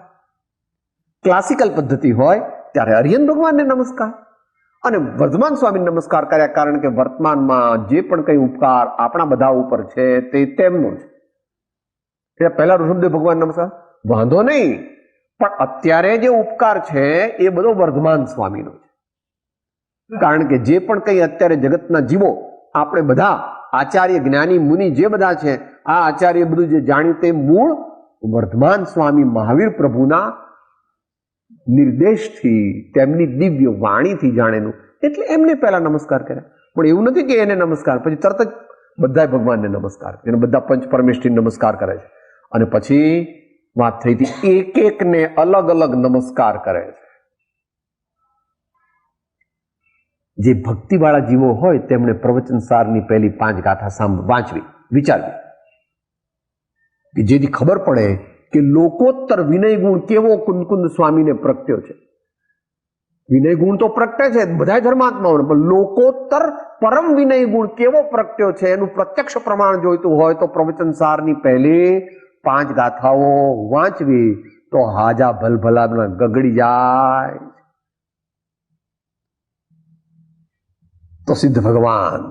ક્લાસિકલ પદ્ધતિ હોય ત્યારે અરિહંત ભગવાનને નમસ્કાર, અને વર્ધમાન સ્વામીને નમસ્કાર કર્યા, કારણ કે વર્તમાનમાં જે પણ કઈ ઉપકાર આપણા બધા ઉપર છે તે તેમનો છે. પહેલા ઋષભદેવ ભગવાન નમસ્કાર, વાંધો નહીં, પણ અત્યારે જે ઉપકાર છે એ બધો વર્ધમાન સ્વામીનો છે. કારણ કે જે પણ કઈ અત્યારે જગતના જીવો આપણે બધા આચાર્ય જ્ઞાની મુનિ જે બધા છે, આ આચાર્ય બધું જે જાણ્યું તે મૂળ વર્ધમાન સ્વામી મહાવીર પ્રભુના નિર્દેશથી, તેમની દિવ્ય વાણીથી જાણેલું, એટલે એમને પહેલા નમસ્કાર કર્યા. પણ એવું નથી કે એને નમસ્કાર પછી તરત જ બધા ભગવાનને નમસ્કાર, એને બધા પંચ પરમેષ્ઠી નમસ્કાર કરે છે, અને પછી વાત થઈ હતી એક એકને અલગ અલગ નમસ્કાર કરે છે. જે ભક્તિવાળા જીવો હોય તેમણે પ્રવચન સારની પહેલી 5 ગાથા વાંચવી, વિચારવી, કે જેથી ખબર પડે કે લોકોત્તર વિનય ગુણ કેવો કુંદકુંદ સ્વામીને પ્રગટ્યો છે. વિનય ગુણ તો પ્રગટે છે બધા ધર્માત્માઓને, પણ લોકોત્તર પરમ વિનય ગુણ કેવો પ્રગટ્યો છે એનું પ્રત્યક્ષ પ્રમાણ જોઈતું હોય તો પ્રવચન સારની પહેલી 5 ગાથાઓ વાંચવી, તો હાજા ભલભલા ગગડી જાય. તો સિદ્ધ ભગવાન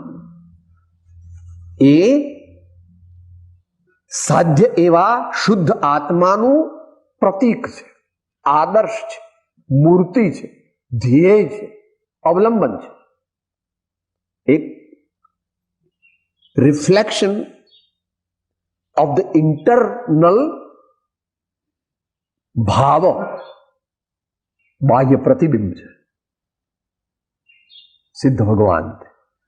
એ સાધ્ય એવા શુદ્ધ આત્માનું પ્રતીક છે, આદર્શ છે, મૂર્તિ છે, ધ્યેય છે, અવલંબન છે, એક રિફ્લેક્શન ઓફ ધ ઇન્ટરનલ ભાવ, બાહ્ય પ્રતિબિંબ છે. સિદ્ધ ભગવાન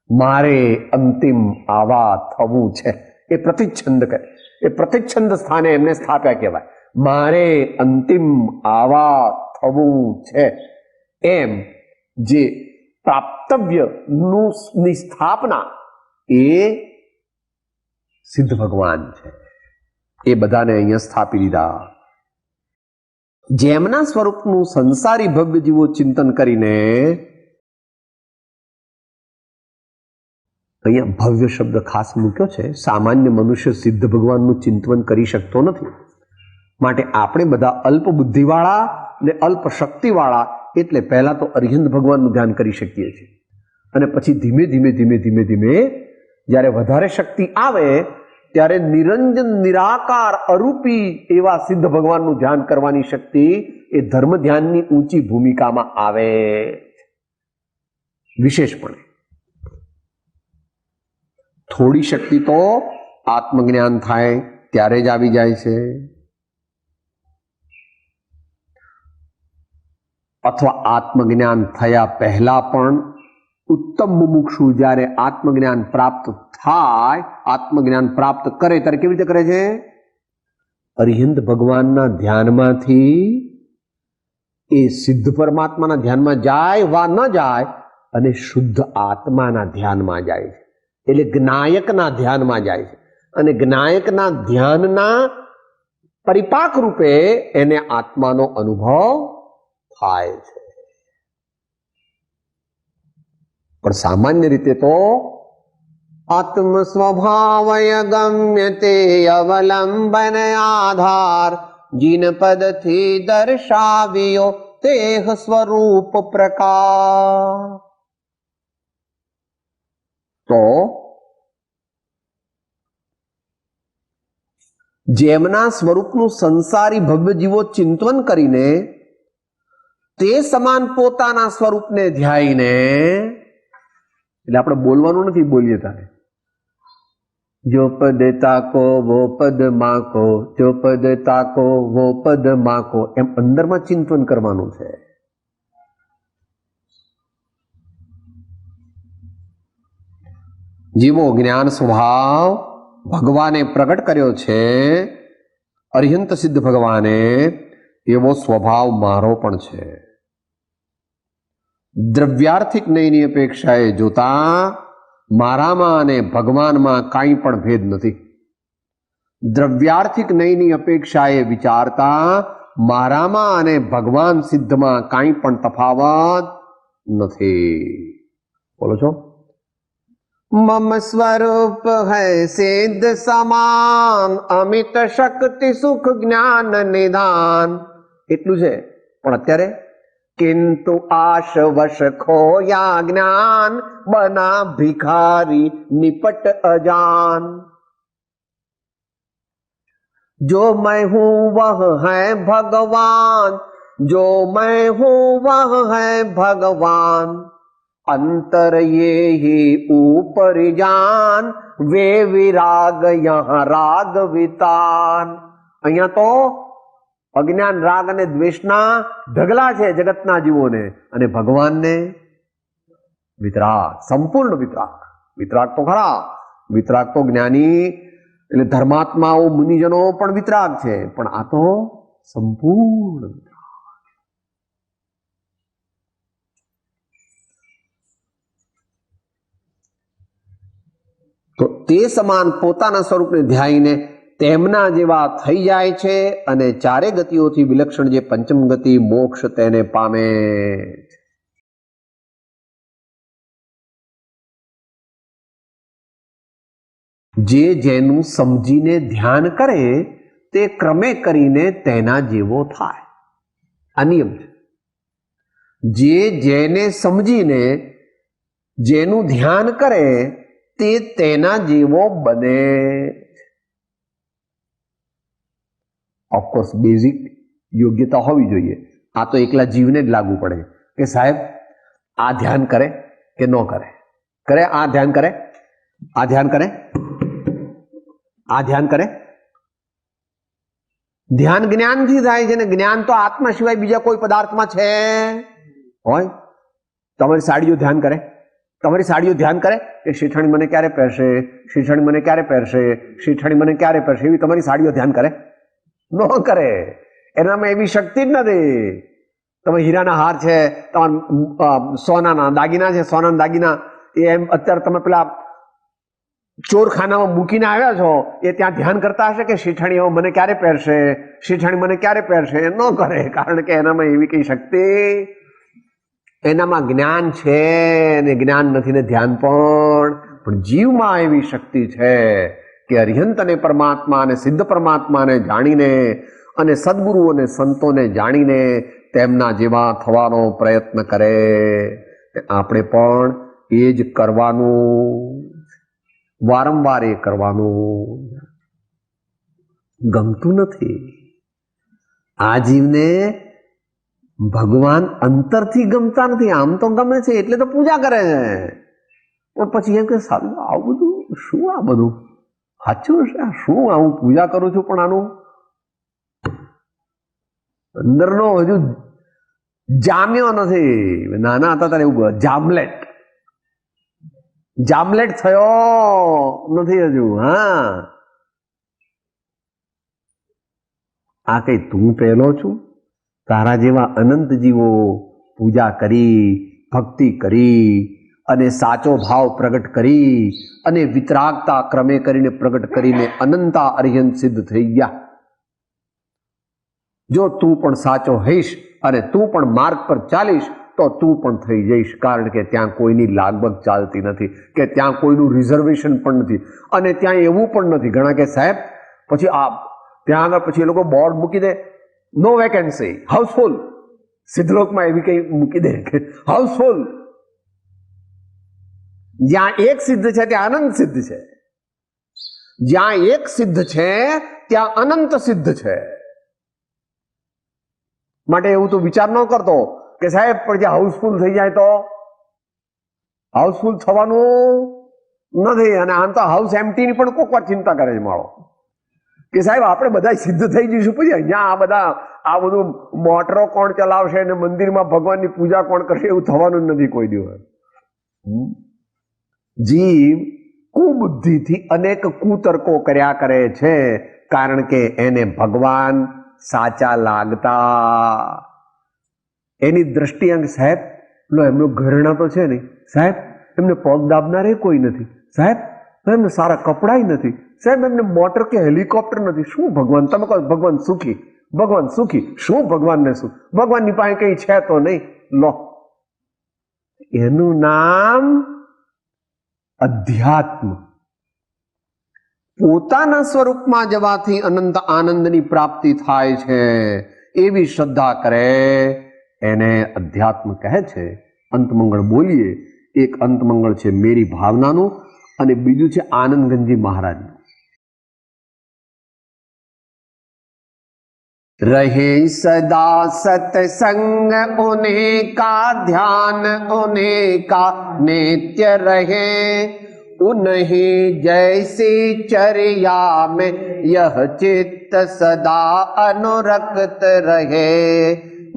મારે અંતિમ આવા થવું છે એ પ્રતિચ્છંદ કરે, એ પ્રતિચ્છંદ સ્થાને એમને સ્થાપ્યા કહેવાય. મારે અંતિમ આવા થવું છે એમ જે પ્રાપ્તવ્યનું ની સ્થાપના એ સિદ્ધ ભગવાન છે. એ બધાને અહીંયા સ્થાપી દીધા. જેમના સ્વરૂપનું સંસારી ભવ્ય જીવો ચિંતન કરીને, અહીંયા ભવ્ય શબ્દ ખાસ મૂક્યો છે, સામાન્ય મનુષ્ય સિદ્ધ ભગવાનનું ચિંતન કરી શકતો નથી. માટે આપણે બધા અલ્પ બુદ્ધિવાળા ને અલ્પ શક્તિવાળા, એટલે પહેલા તો અરિહંત ભગવાનનું ધ્યાન કરી શકીએ છીએ, અને પછી ધીમે ધીમે ધીમે ધીમે ધીમે જ્યારે વધારે શક્તિ આવે ત્યારે નિરંજન નિરાકાર અરૂપી એવા સિદ્ધ ભગવાનનું ધ્યાન કરવાની શક્તિ એ ધર્મ ધ્યાનની ઊંચી ભૂમિકામાં આવે વિશેષપણે. થોડી શક્તિ તો આત્મજ્ઞાન થાય ત્યારે જ આવી જાય છે, અથવા આત્મજ્ઞાન થયા પહેલા પણ ઉત્તમ મુમુક્ષુ જ્યારે આત્મજ્ઞાન પ્રાપ્ત થાય, આત્મજ્ઞાન પ્રાપ્ત કરે ત્યારે કેવી રીતે કરે છે? અરિહંત ભગવાનના ધ્યાનમાંથી એ સિદ્ધ પરમાત્માના ધ્યાનમાં જાય વા ન જાય, અને શુદ્ધ આત્માના ધ્યાનમાં જાય છે, એટલે જ્ઞાયકના ધ્યાનમાં જાય છે, અને જ્ઞાયકના ધ્યાનના પરિપાક રૂપે એને આત્માનો અનુભવ થાય છે. પણ સામાન્ય રીતે તો આત્મ સ્વભાવય ગમ્ય તે અવલંબન આધાર, જીન પદથી દર્શાવ્યો તેહ સ્વરૂપ પ્રકાર. તો જેમના સ્વરૂપનું સંસારી ભવ્ય જીવો ચિંતન કરીને તે સમાન પોતાના સ્વરૂપને ધ્યાઈને, એટલે આપણે બોલવાનું નથી, બોલીએ તારે જો પદ તાકો વો પદ માકો, જો પદ તાકો વો પદ માકો, એમ અંદરમાં ચિંતન કરવાનું છે. જેવો જ્ઞાન સ્વભાવ ભગવાને પ્રગટ કર્યો છે, અર્યંત સિદ્ધ ભગવાને, એવો સ્વભાવ મારો પણ છે. દ્રવ્યાર્થિક નયની અપેક્ષાએ જોતા મારામાં અને ભગવાનમાં કાંઈ પણ ભેદ નથી. દ્રવ્યાર્થિક નયની અપેક્ષાએ વિચારતા મારામાં અને ભગવાન સિદ્ધમાં કાંઈ પણ તફાવત નથી. બોલો છો? મમ સ્વરૂપ હૈ સિદ્ધ સમાન, અમિત શક્તિ સુખ જ્ઞાન નિદાન. એટલું છે. પણ અત્યારે કિંતુ આશ વશ ખોયા જ્ઞાન, બના ભિખારી નિપટ અજાન. जो मैं हूं वह है भगवान, जो मैं हूं वह है भगवान, अंतर ये ही ऊपर जान, वे विराग यहाँ राग वितान. અહીંયા તો અજ્ઞાન રાગ અને દ્વેષના ઢગલા છે જગતના જીવોને, અને ભગવાનને વિતરાગ, સંપૂર્ણ વિતરાગ. વિતરાગ તો ખરા, વિતરાગ તો જ્ઞાની એટલે ધર્માત્માઓ મુનિજનો પણ વિતરાગ છે, પણ આ તો સંપૂર્ણ વિતરાગ. તો તે સમાન પોતાના સ્વરૂપને ધ્યાઈને તેમના જેવા થઈ જાય છે, અને ચારે ગતિઓથી વિલક્ષણ જે પંચમ ગતિ મોક્ષ તેને પામે છે. જે જેનું સમજીને ધ્યાન કરે તે ક્રમે કરીને તેના જેવો થાય. આ નિયમ છે. જે જેને સમજીને જેનું ધ્યાન કરે તે તેના જેવો બને. ઓફકોર્સ બેઝિક યોગ્યતા હોવી જોઈએ. આ તો એકલા જીવને જ લાગુ પડે કે સાહેબ આ ધ્યાન કરે કે ન કરે. કરે આ ધ્યાન કરે, આ ધ્યાન કરે, આ ધ્યાન કરે. ધ્યાન જ્ઞાનથી થાય છે ને જ્ઞાન તો આત્મા સિવાય બીજા કોઈ પદાર્થમાં છે હોય. તમારી સાડીઓ ધ્યાન કરે, તમારી સાડીઓ ધ્યાન કરે કે શેઠાણી મને ક્યારે પહેરશે, શેઠાણી મને ક્યારે પહેરશે, શેઠાણી મને ક્યારે પહેરશે, એવી તમારી સાડીઓ ધ્યાન કરે? ન કરે. એનામાં એવી શક્તિ જ નથી. તમે હીરાના હાર છે, તમારા સોનાના દાગીના છે, સોનાના દાગીના એ એમ અત્યારે તમે પેલા ચોરખાનામાં મૂકીને આવ્યા છો, એ ત્યાં ધ્યાન કરતા હશે કે શેઠાણી મને ક્યારે પહેરશે, શેઠાણી મને ક્યારે પહેરશે? ન કરે. કારણ કે એનામાં એવી કઈ શક્તિ, એનામાં જ્ઞાન છે ને જ્ઞાન નથી ને ધ્યાન પણ જીવમાં એવી શક્તિ છે કે અરિહંત અને પરમાત્મા અને સિદ્ધ પરમાત્માને જાણીને અને સદગુરુ અને સંતોને જાણીને તેમના જેવા થવાનો પ્રયત્ન કરે. આપણે પણ એ જ કરવાનું, વારંવાર એ કરવાનું. ગમતું નથી આ જીવને. ભગવાન અંતરથી ગમતા નથી. આમ તો ગમે છે એટલે તો પૂજા કરે છે, પણ પછી એમ કે સારું આવું બધું શું, આ બધું સાચું છે, શું હું પૂજા કરું છું પણ આનું અંદરનો હજુ જામ્યો નથી. નાના હતા ત્યારે એવું જામલેટ થયો નથી હજુ. હા, આ કઈ તું પહેલો છું? તારા જેવા અનંત જીવો પૂજા કરી, ભક્તિ કરી અને સાચો ભાવ પ્રગટ કરી અને વિતરાગતા ક્રમે કરીને પ્રગટ કરીને અનંતા અર્યંત સિદ્ધ થઈ ગયા. જો તું પણ સાચો હઈશ અને તું પણ માર્ગ પર ચાલીશ તો તું પણ થઈ જઈશ. કારણ કે ત્યાં કોઈની લાગબગ ચાલતી નથી, કે ત્યાં કોઈનું રિઝર્વેશન પણ નથી, અને ત્યાં એવું પણ નથી. ઘણા કે સાહેબ પછી ત્યાં આગળ પછી એ લોકો બોર્ડ મૂકી દે, નો વેકેન્સી, હાઉસફુલ. સિદ્ધલોકમાં એવી કઈ મૂકી દે કે હાઉસફુલ. જ્યાં એક સિદ્ધ છે ત્યાં અનંત સિદ્ધ છે, જ્યાં એક સિદ્ધ છે ત્યાં અનંત સિદ્ધ છે. માટે એવું તો વિચાર ન કરતો કે સાહેબ પણ જે હાઉસફુલ થઈ જાય તો. હાઉસફુલ થવાનું નથી. અને આમ તો હાઉસ એમ્પ્ટીની પણ કોક વાર ચિંતા કરે છે માળો કે સાહેબ આપણે બધા સિદ્ધ થઈ જઈશું, પછી અહીંયા આ બધું મોટરો કોણ ચલાવશે અને મંદિરમાં ભગવાનની પૂજા કોણ કરશે, એવું થવાનું જ નથી કોઈ દિવસ. જીવ કુબુદ્ધિથી અનેક કુતર્કો કર્યા કરે છે, કારણ કે એને ભગવાન સાચા લાગતા. એની દ્રષ્ટિ અંગ સાહેબ લો એમનો ઘરેણા તો છે નહીં સાહેબ, એમને પગ દાબનારે કોઈ નથી સાહેબ, એમને સારા કપડાય નથી સાહેબ, એમને મોટર કે હેલિકોપ્ટર નથી. શું ભગવાન? તમે કહો ભગવાન સુખી, ભગવાન સુખી. શું ભગવાનને શું? ભગવાનની પાસે કઈ છે તો નહીં. લો એનું નામ અધ્યાત્મ. પોતાના સ્વરૂપમાં જવાથી અનંત આનંદની પ્રાપ્તિ થાય છે એવી શ્રદ્ધા કરે એને અધ્યાત્મ કહે છે. અંતમંગળ બોલીએ. એક અંતમંગળ છે મેરી ભાવનાનું અને બીજું છે આનંદગંજી મહારાજનું. रहे सदा सत्संग उन्हें का ध्यान उन्हें का नित्य रहे, उन्हीं जैसी चर्या में यह चित्त सदा अनुरक्त रहे.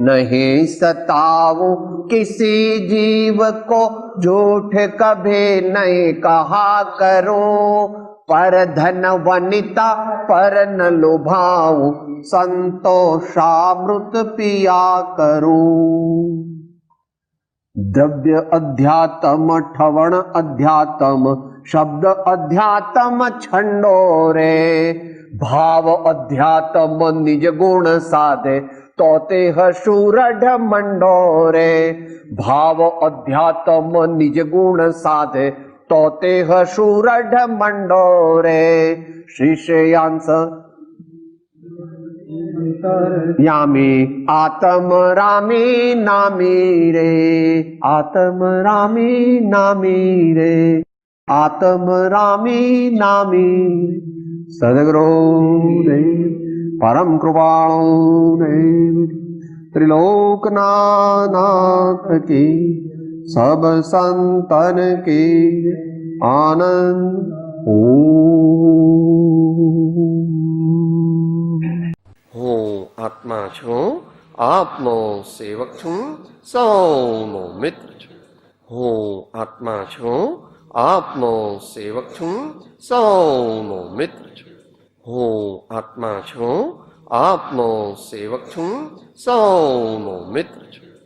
नहीं सताओ किसी जीव को झूठ कभी नहीं कहा करूं, पर धन वनिता पर न लुभाऊं, संतोषामृत पिया करूं. द्रव्य अध्यात्म ठवण अध्यात्म शब्द अध्यात्म छंडो रे, भाव अध्यात्म निज गुण साधे तो तेह शूरढ़ मंडो रे. भाव अध्यात्म निज गुण साधे तो तेह शूरढ़ मंडो रे. शिष्यांश यामी आत्म रामी नामी रे, आत्म रामी नामी रे, आत्म रामी नामी. सदगुरु देव परम कृपाणु देव त्रिलोकनाथ की सब संतन की आनंद. હું આત્મા છું, આપનો સેવક છું, સૌનો મિત્ર છું. હું આત્મા છું, આપનો સેવક છું, સૌનો મિત્ર છું. હું આત્મા છું, આપનો સેવક છું, સૌનો મિત્ર છું.